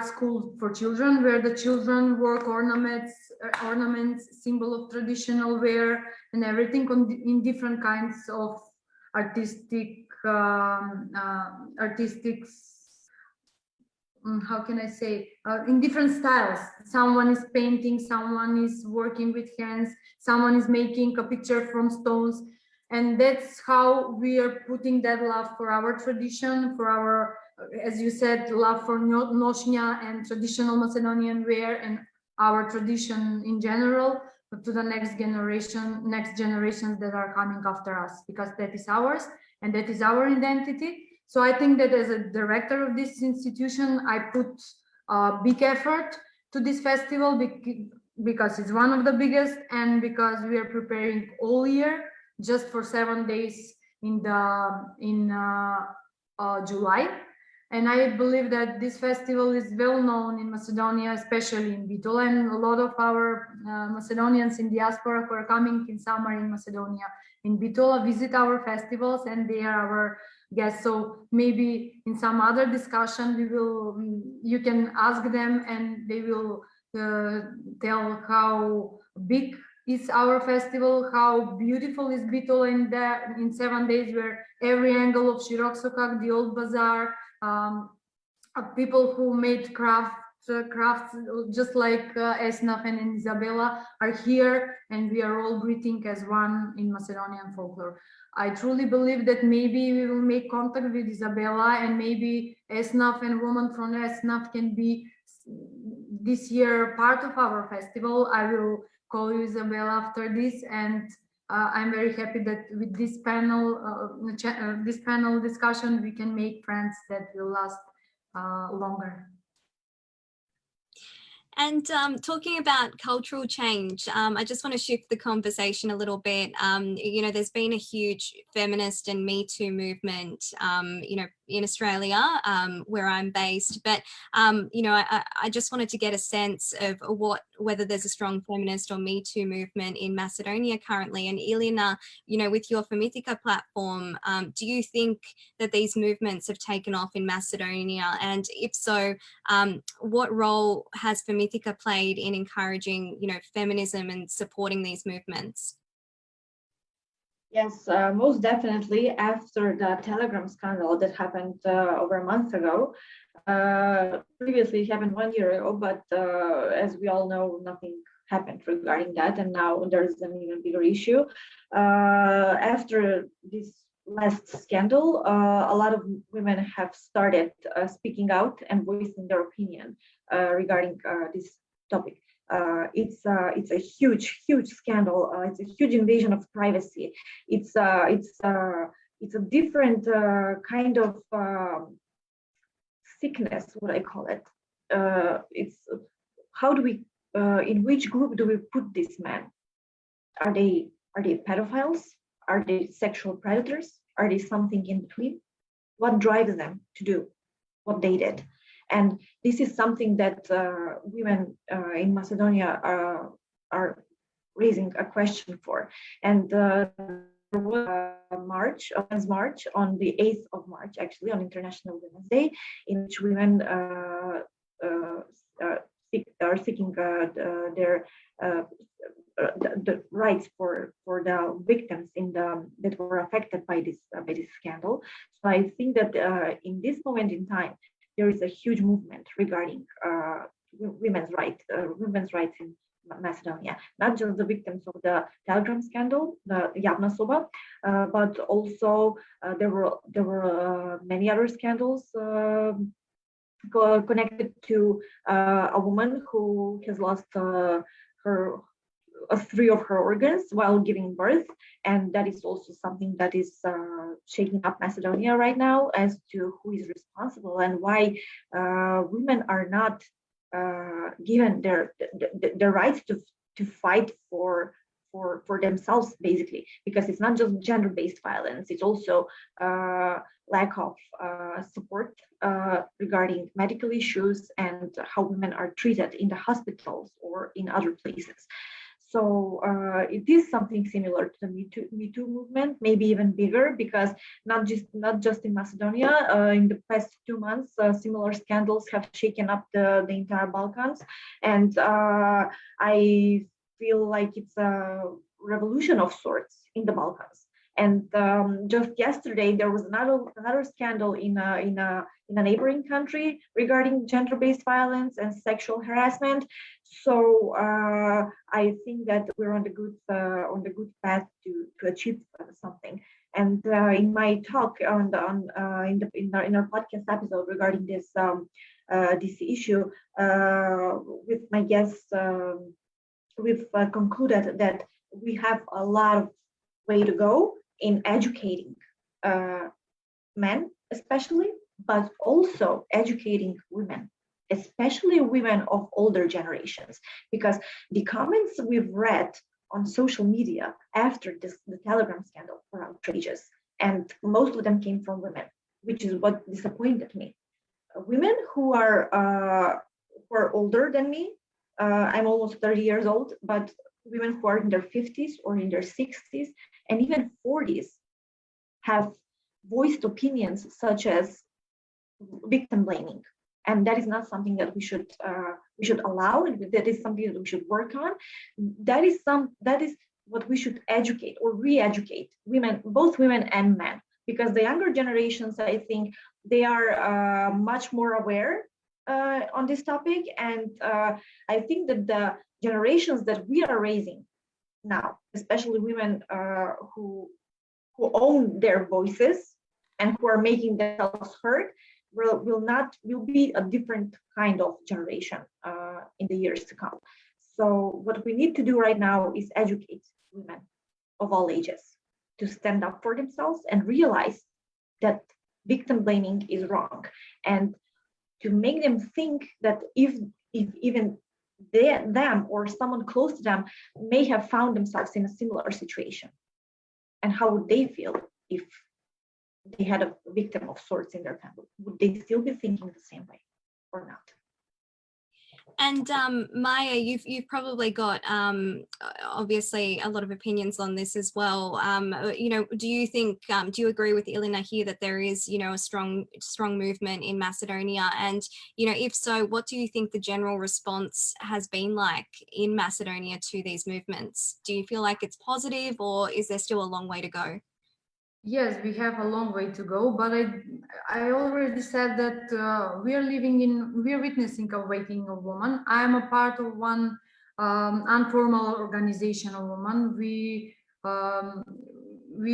school for children, where the children work ornaments, symbol of traditional wear and everything in different kinds of artistic how can I say, in different styles. Someone is painting, someone is working with hands, someone is making a picture from stones, and that's how we are putting that love for our tradition, for our, as you said, love for nošnja and traditional Macedonian wear and our tradition in general to the next generations that are coming after us, because that is ours and that is our identity. So I think that as a director of this institution, I put a big effort to this festival because it's one of the biggest, and because we are preparing all year just for 7 days in July. And I believe that this festival is well known in Macedonia, especially in Bitola, and a lot of our Macedonians in diaspora who are coming in summer in Macedonia, in Bitola, visit our festivals, and they are our guests. So maybe in some other discussion, you can ask them, and they will tell how big is our festival, how beautiful is Bitola in 7 days, where every angle of Širok Sokak, the old bazaar, people who made crafts just like ESNAF and Izabela are here, and we are all breathing as one in Macedonian folklore. I truly believe that maybe we will make contact with Izabela, and maybe ESNAF and women from ESNAF can be this year part of our festival. I will call you, Izabela, after this, and I'm very happy that with this panel discussion, we can make friends that will last longer. And talking about cultural change, I just want to shift the conversation a little bit. You know, there's been a huge feminist and Me Too movement, you know, in Australia, where I'm based. But, you know, I just wanted to get a sense of whether there's a strong feminist or Me Too movement in Macedonia currently. And Ilina, you know, with your Femitika platform, do you think that these movements have taken off in Macedonia? And if so, what role has Femitika played in encouraging, you know, feminism and supporting these movements? Yes, most definitely. After the Telegram scandal that happened over a month ago, previously it happened 1 year ago, but as we all know, nothing happened regarding that, and now there's an even bigger issue. After this last scandal, a lot of women have started speaking out and voicing their opinion regarding this topic. It's a huge scandal. It's a huge invasion of privacy. It's a different kind of sickness, what I call it. It's how do we in which group do we put these men? Are they pedophiles? Are they sexual predators? Are they something in between? What drives them to do what they did? And this is something that women in Macedonia are raising a question for. And there was a march, a women's march on the 8th of March, actually on International Women's Day, in which women are seeking their the rights for the victims that were affected by this scandal. So I think that in this moment in time, there is a huge movement regarding women's rights in Macedonia, not just the victims of the Telegram scandal, the Javna Soba, but also there were many other scandals connected to a woman who has lost three of her organs while giving birth, and that is also something that is shaking up Macedonia right now as to who is responsible and why women are not given their rights to fight for themselves, basically, because it's not just gender-based violence, it's also lack of support regarding medical issues and how women are treated in the hospitals or in other places. So it is something similar to the Me Too movement, maybe even bigger, because not just in Macedonia. In the past 2 months, similar scandals have shaken up the entire Balkans, and I feel like it's a revolution of sorts in the Balkans. And just yesterday, there was another scandal in a neighboring country regarding gender-based violence and sexual harassment. So I think that we're on the good path to achieve something. And in my talk in our podcast episode regarding this issue with my guests, we've concluded that we have a lot of way to go in educating men, especially, but also educating women, especially women of older generations, because the comments we've read on social media after the Telegram scandal were outrageous, and most of them came from women, which is what disappointed me. Women who are older than me. I'm almost 30 years old, but women who are in their 50s or in their 60s and even 40s have voiced opinions such as victim blaming, and that is not something that we should allow. That is something that we should work on. That is what we should educate or re-educate women, both women and men, because the younger generations, I think, they are much more aware on this topic, and I think that the generations that we are raising now, especially women who own their voices and who are making themselves heard, will be a different kind of generation in the years to come. So what we need to do right now is educate women of all ages to stand up for themselves and realize that victim blaming is wrong, and to make them think that if even them or someone close to them may have found themselves in a similar situation, and how would they feel if they had a victim of sorts in their family, would they still be thinking the same way or not? And Maja, you've probably got obviously a lot of opinions on this as well. Do you think, do you agree with Ilina here that there is, a strong movement in Macedonia? And, if so, what do you think the general response has been like in Macedonia to these movements? Do you feel like it's positive, or is there still a long way to go? Yes, we have a long way to go, but I already said that we are witnessing awakening of women. I am a part of one informal organization of women. We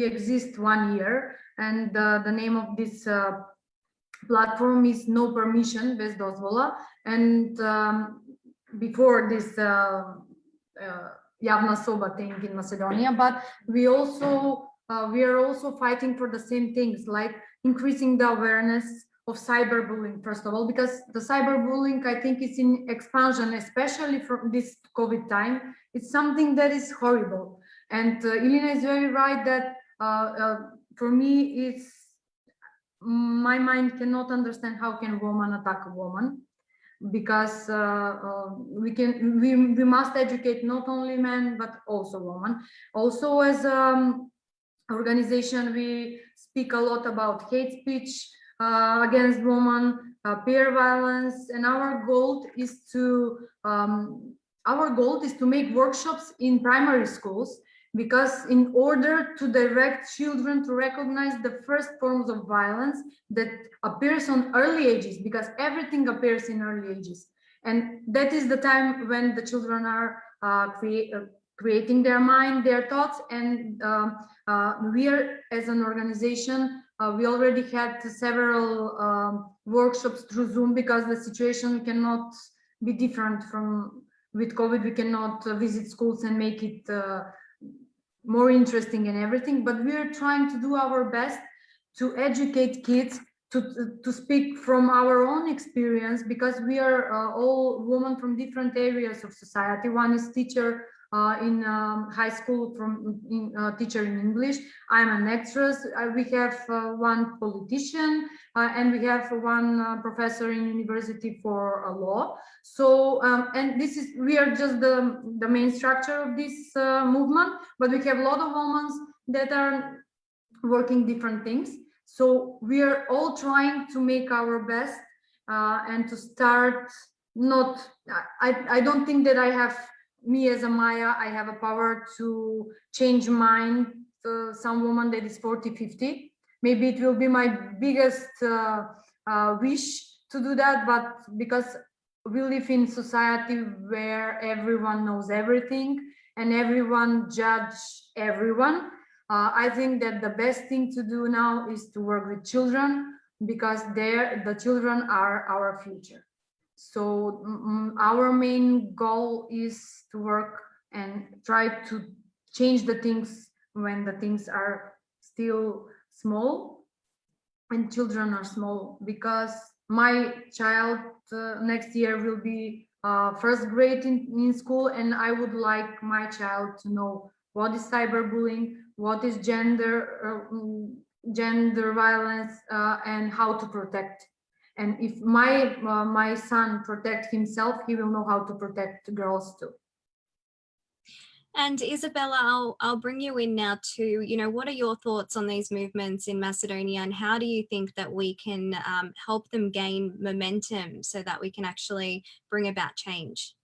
exist 1 year, and the name of this platform is No Permission, Bez dozvola. And before this Javna Soba thing in Macedonia, but we are also fighting for the same things, like increasing the awareness of cyberbullying, first of all, because the cyberbullying, I think, is in expansion, especially from this COVID time. It's something that is horrible. And Ilina is very right that for me, my mind cannot understand how can a woman attack a woman, because we must educate not only men but also women. Also, as organization, we speak a lot about hate speech against women, peer violence, and our goal is to make workshops in primary schools, because in order to direct children to recognize the first forms of violence that appears on early ages, because everything appears in early ages, and that is the time when the children are creating their mind, their thoughts. And we are, as an organization, we already had several workshops through Zoom, because the situation cannot be different from with COVID. We cannot visit schools and make it more interesting and everything, but we are trying to do our best to educate kids, to speak from our own experience, because we are all women from different areas of society. One is teacher in high school, teacher in English. I'm an actress. We have one politician, and we have one professor in university for law. So, and we are just the main structure of this movement, but we have a lot of women that are working different things. So we are all trying to make our best and to start. I don't think that me as a Maja, I have a power to change mind some woman that is 40, 50. Maybe it will be my biggest wish to do that, but because we live in society where everyone knows everything and everyone judge everyone, I think that the best thing to do now is to work with children, because the children are our future. So our main goal is to work and try to change the things when the things are still small and children are small, because my child next year will be first grade in school, and I would like my child to know what is cyberbullying, what is gender violence, and how to protect. And if my son protect himself, he will know how to protect girls too. And Izabela, I'll bring you in now too. What are your thoughts on these movements in Macedonia, and how do you think that we can help them gain momentum so that we can actually bring about change?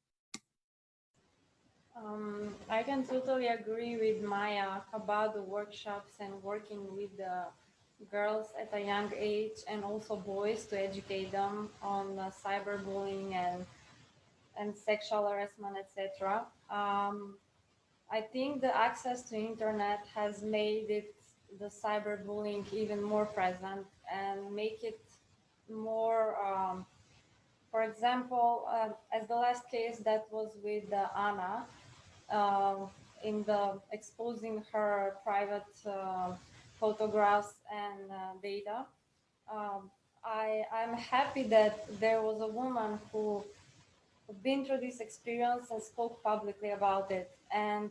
I can totally agree with Maja about the workshops and working with the girls at a young age, and also boys, to educate them on cyberbullying and sexual harassment, etc. I think the access to internet has made the cyberbullying even more present and make it more, for example, as the last case that was with Anna, in the exposing her private photographs and data. I'm happy that there was a woman who been through this experience and spoke publicly about it. And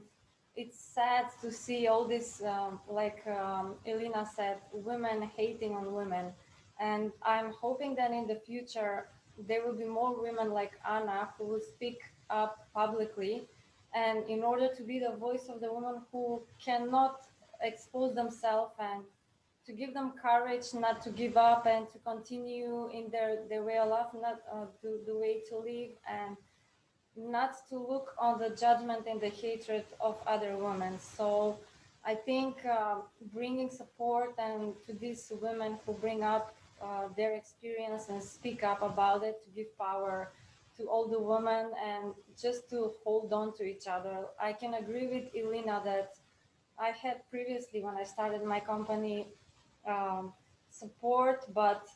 it's sad to see all this, Ilina said, women hating on women. And I'm hoping that in the future, there will be more women like Anna who will speak up publicly. And in order to be the voice of the women who cannot expose themselves, and to give them courage not to give up and to continue in their way of life, not the way to live, and not to look on the judgment and the hatred of other women. So I think bringing support and to these women who bring up their experience and speak up about it, to give power to all the women and just to hold on to each other. I can agree with Ilina that I had previously, when I started my company, support, but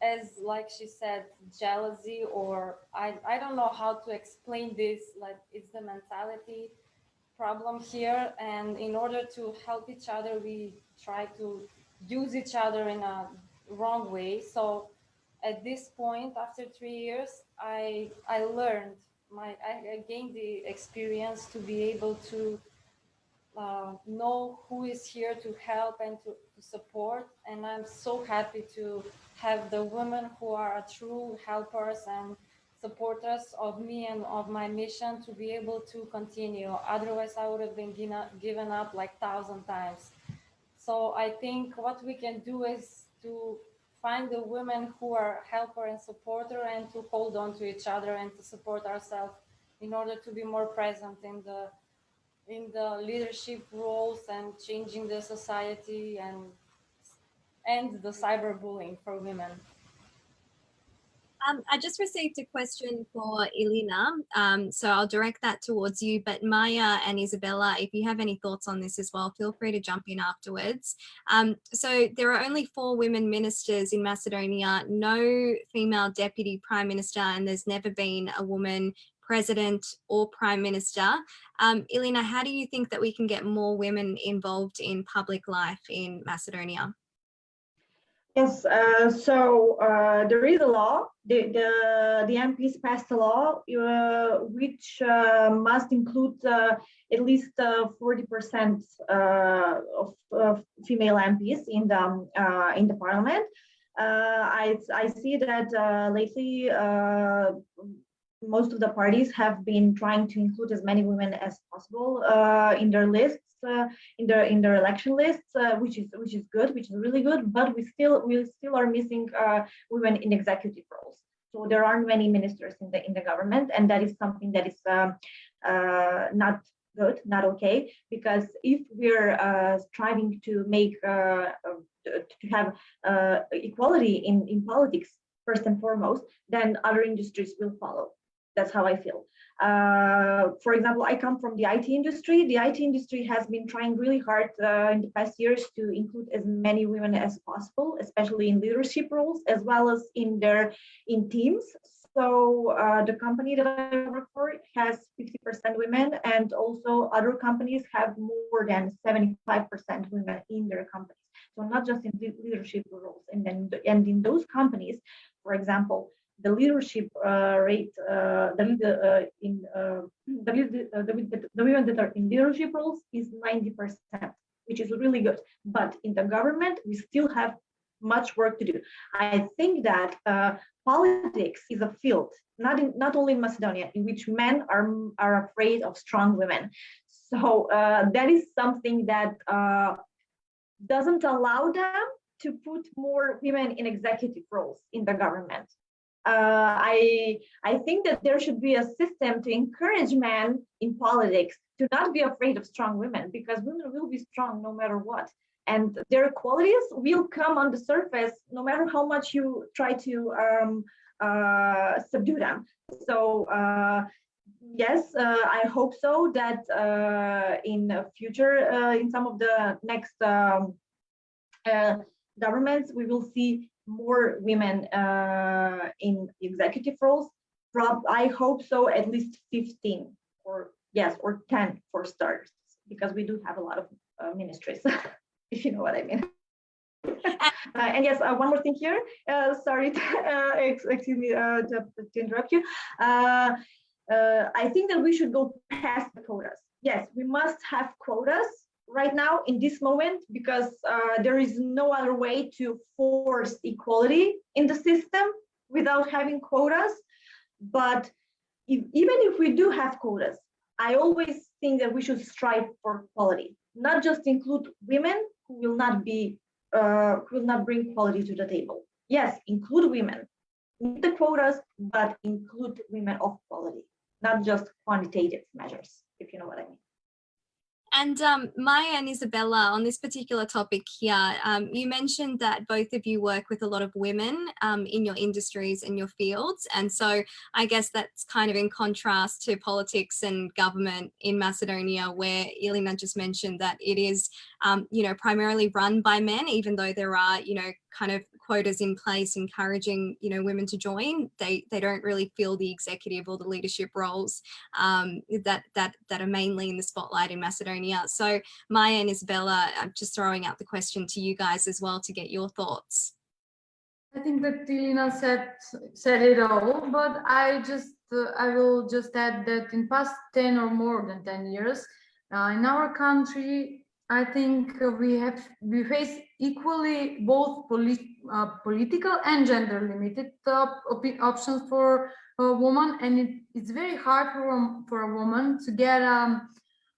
as like she said, jealousy, or I don't know how to explain this, like it's the mentality problem here. And in order to help each other, we try to use each other in a wrong way. So at this point, after 3 years, I learned, I gained the experience to be able to know who is here to help and to support. And I'm so happy to have the women who are true helpers and supporters of me and of my mission to be able to continue. Otherwise, I would have been given up like 1,000 times. So I think what we can do is to find the women who are helper and supporter, and to hold on to each other and to support ourselves in order to be more present in the leadership roles and changing the society and end the cyberbullying for women. I just received a question for Ilina, so I'll direct that towards you. But Maja and Izabela, if you have any thoughts on this as well, feel free to jump in afterwards. So there are only 4 women ministers in Macedonia, no female deputy prime minister, and there's never been a woman president or prime minister. Ilina, how do you think that we can get more women involved in public life in Macedonia? Yes, so there is a law. The MPs passed a law which must include at least 40% of female MPs in the parliament. I see that lately most of the parties have been trying to include as many women as possible in their lists. In their election lists, which is good, which is really good, but we still are missing women in executive roles. So there aren't many ministers in the government, and that is something that is not good, not okay. Because if we're striving to make to have equality in politics first and foremost, then other industries will follow. That's how I feel. For example, I come from the IT industry. The IT industry has been trying really hard in the past years to include as many women as possible, especially in leadership roles, as well as in teams. So the company that I work for has 50% women, and also other companies have more than 75% women in their companies. So not just in leadership roles, and in those companies, for example, the leadership rate, the women that are in leadership roles is 90%, which is really good. But in the government, we still have much work to do. I think that politics is a field, not only in Macedonia, in which men are afraid of strong women. So that is something that doesn't allow them to put more women in executive roles in the government. I think that there should be a system to encourage men in politics to not be afraid of strong women, because women will be strong no matter what, and their qualities will come on the surface no matter how much you try to subdue them. So yes, I hope so that in the future, in some of the next governments, we will see more women in executive roles. I hope so, at least 15 or 10 for starters, because we do have a lot of ministries, if you know what I mean. And yes, one more thing here. Sorry, excuse me to interrupt you. I think that we should go past the quotas. yes, we must have quotas right now in this moment, because there is no other way to force equality in the system without having quotas. But even if we do have quotas, I always think that we should strive for quality, not just include women who will not bring quality to the table. Yes, include women, meet the quotas, but include women of quality, not just quantitative measures, if you know what I mean. And Maja and Izabela, on this particular topic here, you mentioned that both of you work with a lot of women in your industries and your fields. And so I guess that's kind of in contrast to politics and government in Macedonia, where Ilina just mentioned that it is, primarily run by men, even though there are, kind of quotas in place encouraging, women to join. They don't really fill the executive or the leadership roles that are mainly in the spotlight in Macedonia. So Maja and Izabela, I'm just throwing out the question to you guys as well to get your thoughts. I think that Ilina said it all, but I will just add that in past 10 or more than 10 years, in our country, I think we face equally both political and gender limited options for a woman, and it's very hard for a woman to get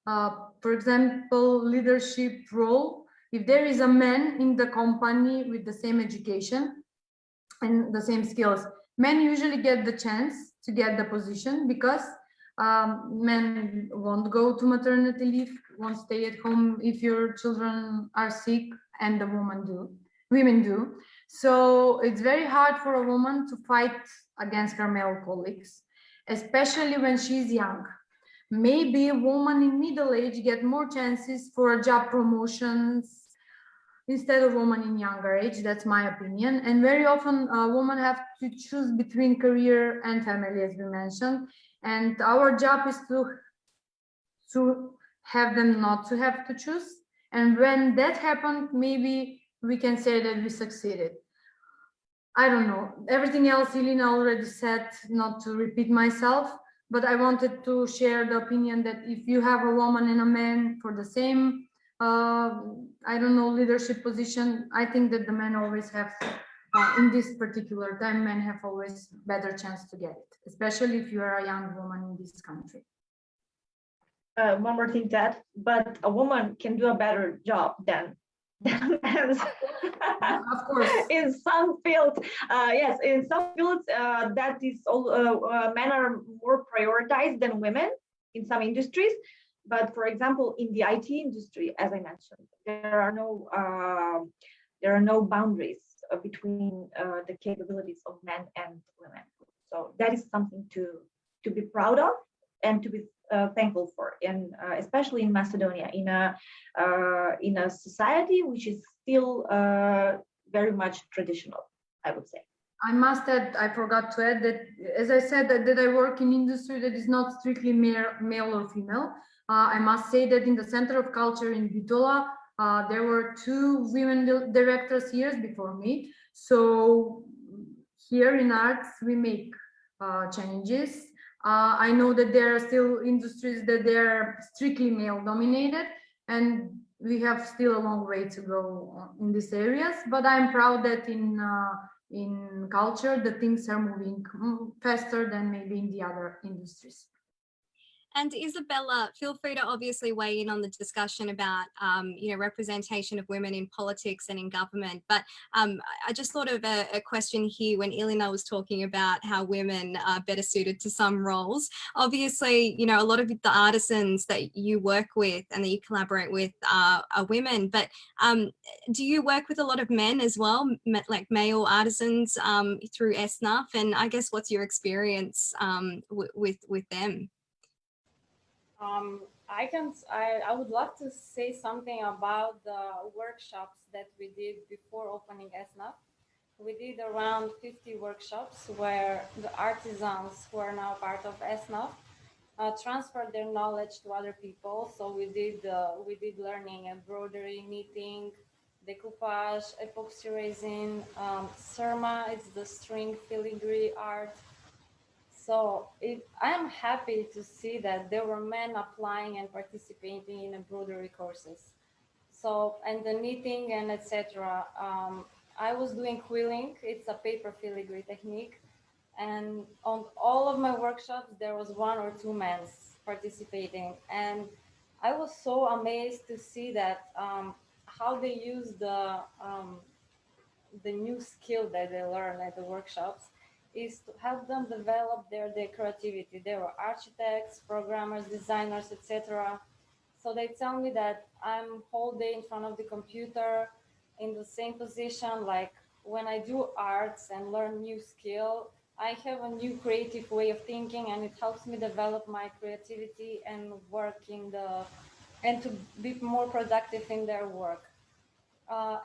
for example, leadership role if there is a man in the company with the same education and the same skills. Men usually get the chance to get the position because men won't go to maternity leave, won't stay at home if your children are sick, and the women do. So it's very hard for a woman to fight against her male colleagues, especially when she's young. Maybe a woman in middle age get more chances for job promotions instead of women in younger age. That's my opinion. And very often women have to choose between career and family, as we mentioned. And our job is to have them not to have to choose. And when that happened, maybe we can say that we succeeded. I don't know. Everything else Ilina already said, not to repeat myself. But I wanted to share the opinion that if you have a woman and a man for the same, leadership position, I think that the men always have, in this particular time, men have always better chance to get it, especially if you are a young woman in this country. One more thing, but a woman can do a better job than men. Of course. In some fields, yes, in some fields that is all men are more prioritized than women in some industries. But for example, in the IT industry, as I mentioned, there are no boundaries between the capabilities of men and women. So that is something to be proud of and to be thankful for, and especially in Macedonia, in a society which is still very much traditional, I would say. I must add, I forgot to add that, as I said, that I work in industry that is not strictly male or female. I must say that in the Center of Culture in Bitola, there were 2 women directors years before me. So here in arts, we make changes. I know that there are still industries that they're strictly male dominated, and we have still a long way to go in these areas. But I'm proud that in culture, the things are moving faster than maybe in the other industries. And Izabela, feel free to obviously weigh in on the discussion about, representation of women in politics and in government. But I just thought of a question here when Ilina was talking about how women are better suited to some roles. Obviously, a lot of the artisans that you work with and that you collaborate with are women. But do you work with a lot of men as well, like male artisans through ESNAF? And I guess what's your experience with them? I would love to say something about the workshops that we did before opening ESNAF. We did around 50 workshops where the artisans who are now part of ESNAF transferred their knowledge to other people. So we did learning embroidery, knitting, decoupage, epoxy resin, surma, it's the string filigree art, So I am happy to see that there were men applying and participating in embroidery courses. So, and the knitting and etc. I was doing quilling. It's a paper filigree technique. And on all of my workshops, there was 1 or 2 men participating. And I was so amazed to see that how they use the new skill that they learn at the workshops is to help them develop their creativity. They were architects, programmers, designers, etc. So they tell me that I'm whole day in front of the computer in the same position. Like when I do arts and learn new skill, I have a new creative way of thinking, and it helps me develop my creativity and work and to be more productive in their work.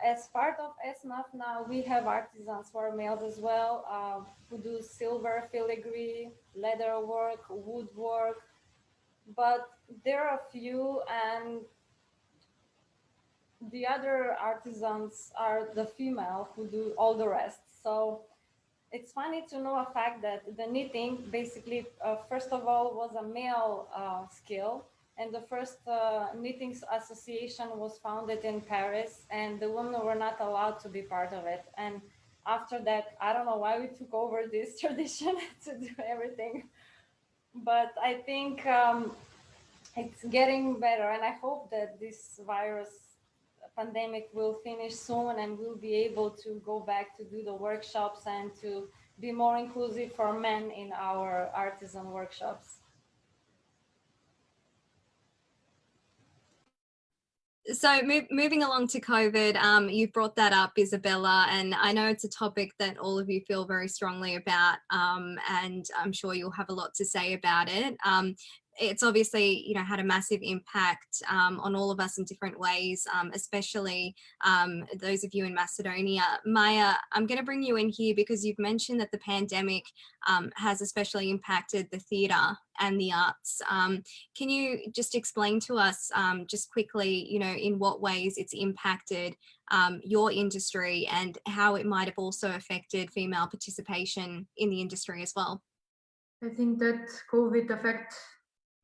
As part of ESNAF now, we have artisans who are males as well, who do silver filigree, leather work, woodwork, but there are a few, and the other artisans are the female who do all the rest. So it's funny to know a fact that the knitting basically, first of all, was a male skill. And the first knitting association was founded in Paris, and the women were not allowed to be part of it. And after that, I don't know why we took over this tradition to do everything. But I think it's getting better, and I hope that this virus pandemic will finish soon and we'll be able to go back to do the workshops and to be more inclusive for men in our artisan workshops. So moving along to COVID, you brought that up, Izabela, and I know it's a topic that all of you feel very strongly about, and I'm sure you'll have a lot to say about it. It's obviously, you know, had a massive impact on all of us in different ways, especially those of you in Macedonia. Maja, I'm going to bring you in here because you've mentioned that the pandemic has especially impacted the theatre and the arts. Can you just explain to us just quickly, you know, in what ways it's impacted your industry and how it might have also affected female participation in the industry as well? I think that COVID affects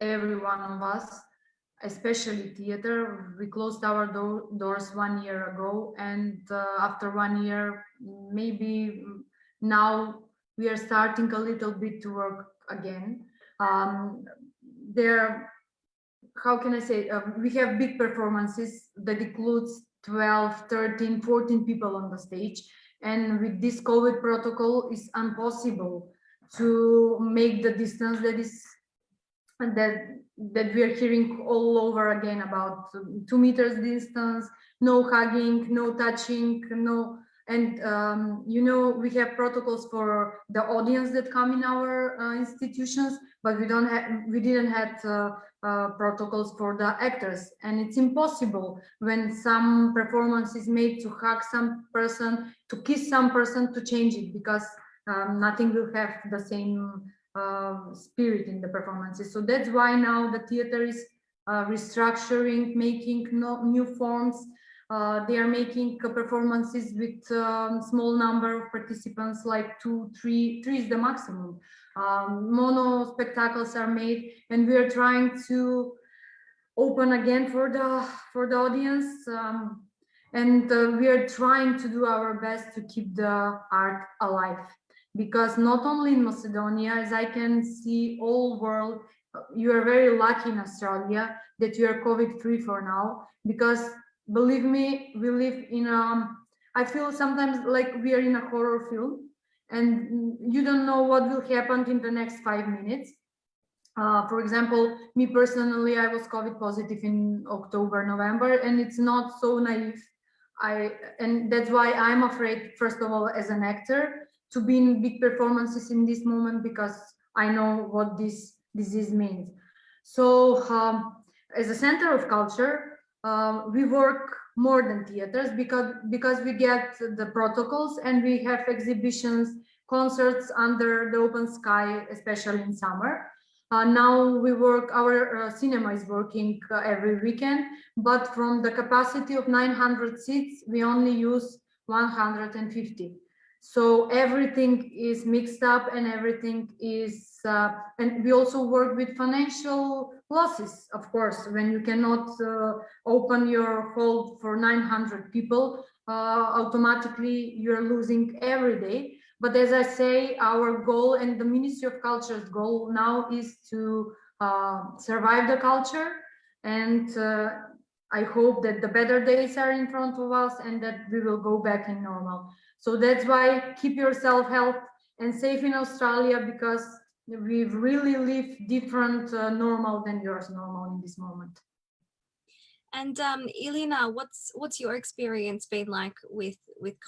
every one of us, especially theater. We closed our doors 1 year ago, and after 1 year, maybe now we are starting a little bit to work again. How can I say, we have big performances that includes 12, 13, 14 people on the stage, and with this COVID protocol, it's impossible to make the distance that we are hearing all over again about 2 meters distance, no hugging, no touching, no. And you know, we have protocols for the audience that come in our institutions, but we didn't have protocols for the actors, and it's impossible when some performance is made to hug some person, to kiss some person, to change it, because nothing will have the same spirit in the performances. So that's why now the theater is restructuring, making new forms. They are making performances with small number of participants, like 2, 3 is the maximum. Mono spectacles are made, and we are trying to open again for the audience, and we are trying to do our best to keep the art alive. Because not only in Macedonia, as I can see all world, you are very lucky in Australia that you are COVID-free for now, because believe me, we live in I feel sometimes like we are in a horror film, and you don't know what will happen in the next 5 minutes. For example, me personally, I was COVID positive in October, November, and it's not so naive. And that's why I'm afraid, first of all, as an actor, to be in big performances in this moment, because I know what this disease means. So as a center of culture, we work more than theaters, because we get the protocols, and we have exhibitions, concerts under the open sky, especially in summer. Now we work, our cinema is working every weekend, but from the capacity of 900 seats, we only use 150. So everything is mixed up and everything is, and we also work with financial losses, of course, when you cannot open your hall for 900 people, automatically you're losing every day. But as I say, our goal and the Ministry of Culture's goal now is to survive the culture, and I hope that the better days are in front of us and that we will go back in normal. So that's why keep yourself healthy and safe in Australia, because we've really lived different normal than yours normal in this moment. And Ilina, what's your experience been like with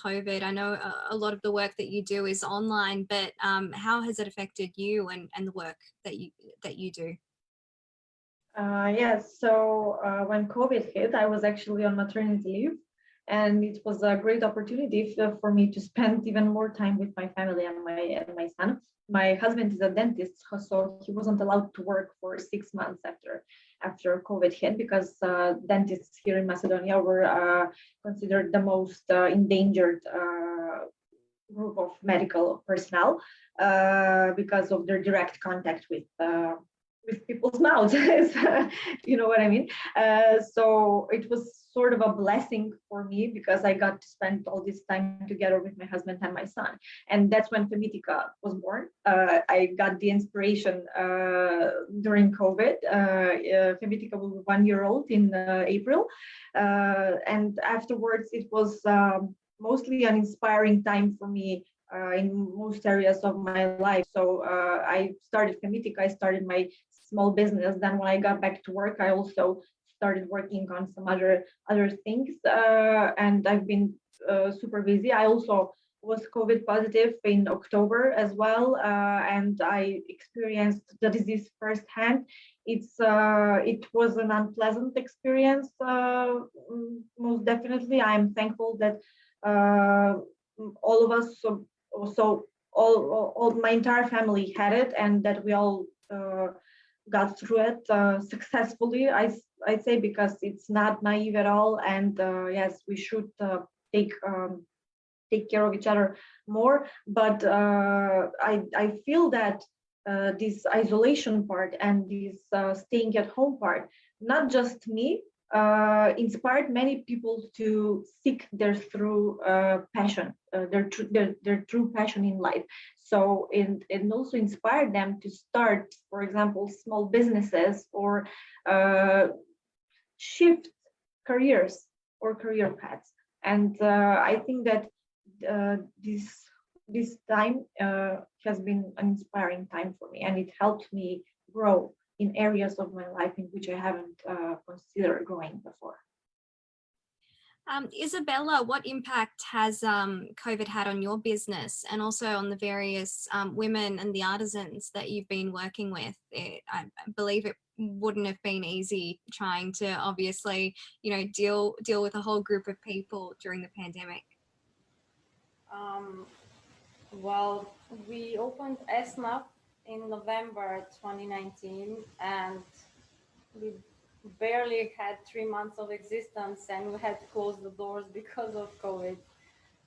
COVID? I know a lot of the work that you do is online, but how has it affected you and the work that you do? Yes, so when COVID hit, I was actually on maternity leave, and it was a great opportunity for me to spend even more time with my family and my son. My husband is a dentist, so he wasn't allowed to work for 6 months after COVID hit, because dentists here in Macedonia were considered the most endangered group of medical personnel because of their direct contact with people's mouths. You know what I mean? So it was sort of a blessing for me, because I got to spend all this time together with my husband and my son. And that's when Femitika was born. I got the inspiration during COVID. Femitika will be 1 year old in April. And afterwards, it was mostly an inspiring time for me in most areas of my life. So I started Femitika, I started my small business. Then when I got back to work, I also started working on some other things, and I've been super busy. I also was COVID positive in October as well, and I experienced the disease firsthand. It was an unpleasant experience, most definitely. I am thankful that all of us, all my entire family had it, and that we all got through it successfully. I'd say, because it's not naive at all, and yes, we should take care of each other more. But I feel that this isolation part and this staying at home part, not just me, inspired many people to seek their true passion, their true passion in life. So and also inspired them to start, for example, small businesses, or shift careers or career paths. And I think that this time has been an inspiring time for me, and it helped me grow in areas of my life in which I haven't considered growing before. Izabela, what impact has COVID had on your business, and also on the various women and the artisans that you've been working with? I believe it wouldn't have been easy trying to obviously, deal with a whole group of people during the pandemic. Well, we opened ESNAF in November 2019, and we barely had 3 months of existence, and we had to close the doors because of COVID.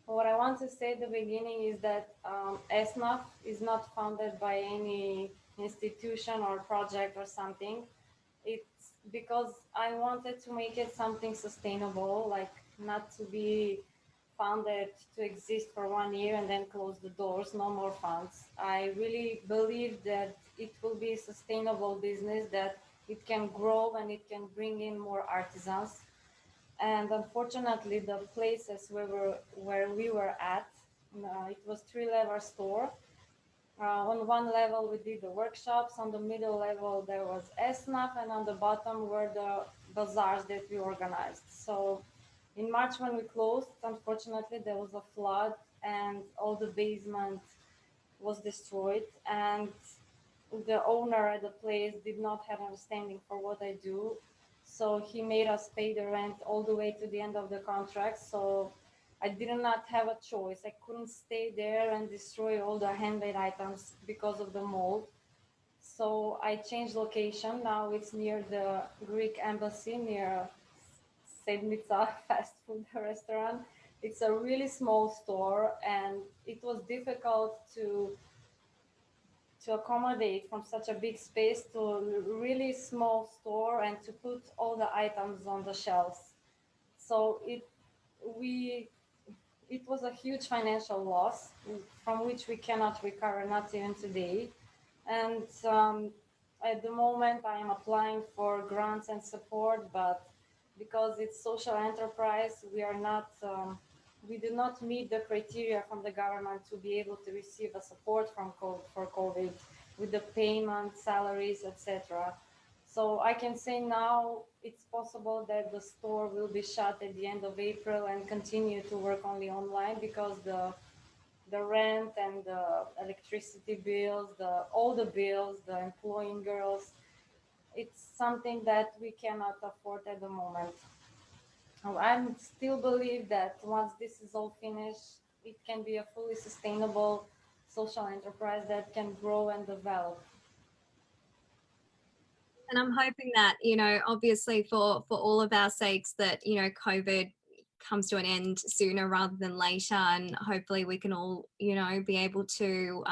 What I want to say at the beginning is that ESNAF is not founded by any institution or project or something. It's because I wanted to make it something sustainable, like not to be founded to exist for 1 year and then close the doors, no more funds. I really believe that it will be a sustainable business, that it can grow and it can bring in more artisans. And unfortunately, the places where we were at, it was 3-level store. On one level, we did the workshops. On the middle level, there was ESNAF, and on the bottom were the bazaars that we organized. So in March, when we closed, unfortunately, there was a flood, and all the basement was destroyed. And the owner at the place did not have understanding for what I do. So he made us pay the rent all the way to the end of the contract. So I did not have a choice. I couldn't stay there and destroy all the handmade items because of the mold. So I changed location. Now it's near the Greek embassy, near Sedmica fast food restaurant. it's a really small store, and it was difficult to accommodate from such a big space to a really small store and to put all the items on the shelves. So it was a huge financial loss from which we cannot recover, not even today. And at the moment, I am applying for grants and support, but because it's social enterprise, we do not meet the criteria from the government to be able to receive a support for COVID with the payment, salaries, etc. So I can say now it's possible that the store will be shut at the end of April and continue to work only online, because the rent and the electricity bills, all the bills, the employing girls, it's something that we cannot afford at the moment. I still believe that once this is all finished, it can be a fully sustainable social enterprise that can grow and develop. And I'm hoping that, obviously for all of our sakes, that, COVID comes to an end sooner rather than later, and hopefully we can all, be able to,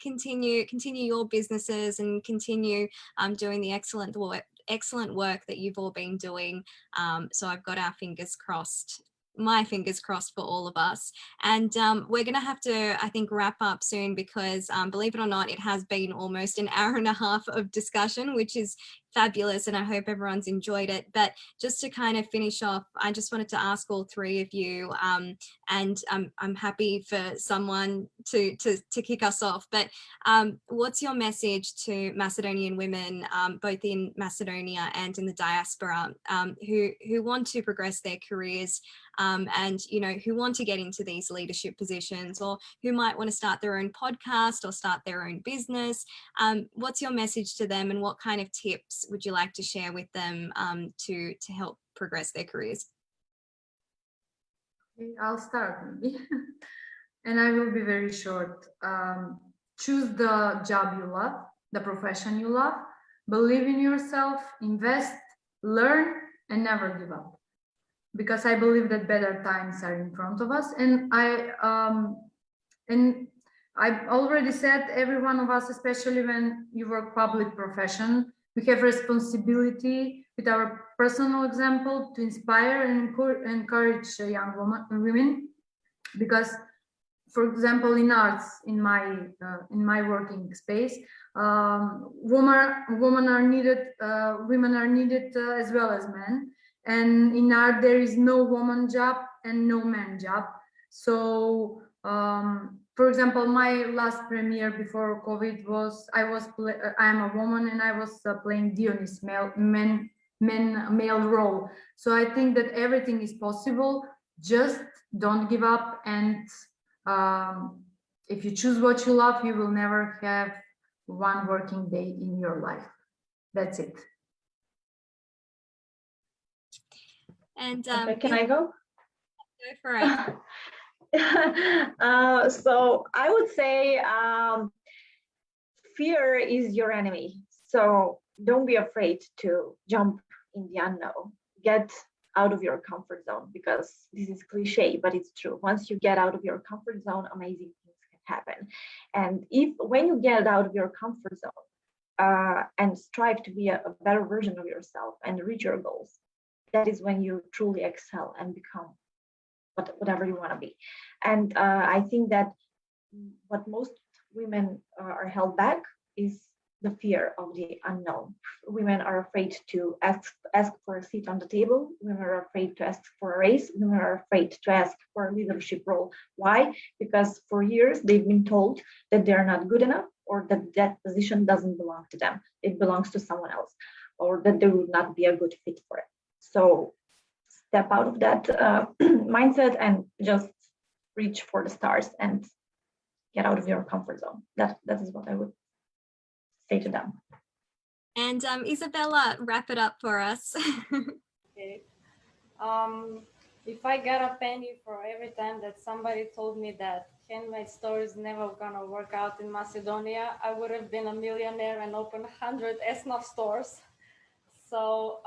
continue your businesses and continue doing the excellent work that you've all been doing. So I've got my fingers crossed for all of us. And we're going to have to, I think, wrap up soon, because believe it or not, it has been almost an hour and a half of discussion, which is fabulous, and I hope everyone's enjoyed it. But just to kind of finish off, I just wanted to ask all three of you, and I'm happy for someone to kick us off, but what's your message to Macedonian women, both in Macedonia and in the diaspora, who want to progress their careers, and who want to get into these leadership positions, or who might want to start their own podcast or start their own business? What's your message to them, and what kind of tips would you like to share with them to help progress their careers? Okay, I'll start maybe, and I will be very short. Choose the job you love, the profession you love, believe in yourself, invest, learn, and never give up. Because I believe that better times are in front of us. And I've already said, every one of us, especially when you work public profession, we have responsibility with our personal example to inspire and encourage young women. Because, for example, in arts, in my working space, women are needed as well as men. And in art, there is no woman job and no man job. So, for example, my last premiere before COVID was, I am a woman, and I was playing Dionys, male role. So I think that everything is possible. Just don't give up. And if you choose what you love, you will never have one working day in your life. That's it. And can I go? Go for it. So I would say fear is your enemy. So don't be afraid to jump in the unknown. Get out of your comfort zone, because this is cliche, but it's true. Once you get out of your comfort zone, amazing things can happen. And when you get out of your comfort zone and strive to be a better version of yourself and reach your goals, that is when you truly excel and become whatever you want to be. And I think that what most women are held back is the fear of the unknown. Women are afraid to ask for a seat on the table. Women are afraid to ask for a raise. Women are afraid to ask for a leadership role. Why? Because for years they've been told that they're not good enough, or that position doesn't belong to them. It belongs to someone else, or that they would not be a good fit for it. So step out of that mindset and just reach for the stars and get out of your comfort zone. That is what I would say to them. And Izabela, wrap it up for us. Okay. If I got a penny for every time that somebody told me that handmade store is never gonna work out in Macedonia, I would have been a millionaire and opened 100 ESNAF stores. So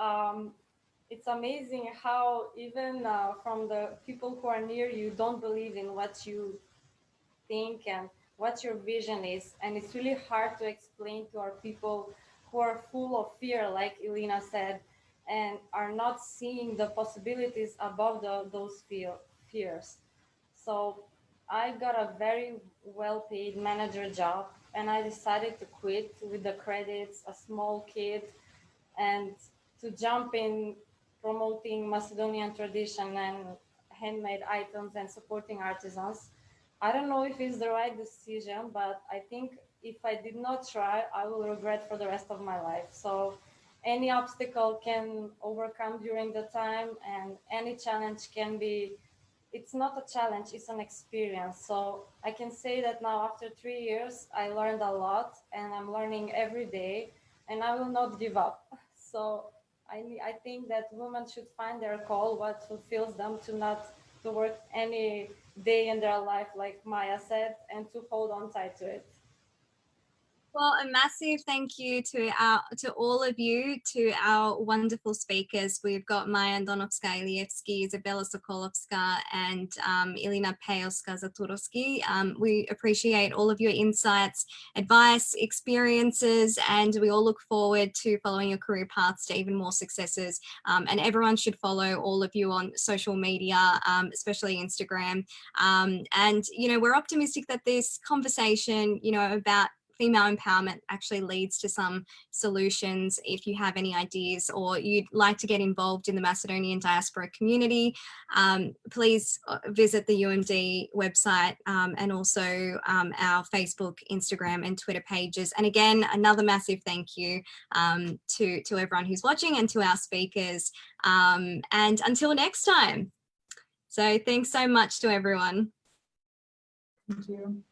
it's amazing how even from the people who are near you don't believe in what you think and what your vision is. And it's really hard to explain to our people who are full of fear, like Ilina said, and are not seeing the possibilities above those fears. So I got a very well-paid manager job, and I decided to quit with the credits, a small kid, and to jump in promoting Macedonian tradition and handmade items and supporting artisans. I don't know if it's the right decision, but I think if I did not try, I will regret for the rest of my life. So any obstacle can overcome during the time, and any challenge can be, it's not a challenge, it's an experience. So I can say that now after 3 years, I learned a lot and I'm learning every day, and I will not give up. So I think that women should find their call, what fulfills them, to not to work any day in their life, like Maja said, and to hold on tight to it. Well, a massive thank you to all of you, to our wonderful speakers. We've got Maja, Andonovska, Ilijevski, Izabela, Sokolovska, and Ilina, Pejoska, Zaturoski. We appreciate all of your insights, advice, experiences, and we all look forward to following your career paths to even more successes. And everyone should follow all of you on social media, especially Instagram. And, you know, we're optimistic that this conversation, you know, about female empowerment actually leads to some solutions. If you have any ideas or you'd like to get involved in the Macedonian diaspora community, please visit the UMD website and also our Facebook, Instagram and Twitter pages. And again, another massive thank you to everyone who's watching and to our speakers. And until next time. So thanks so much to everyone. Thank you.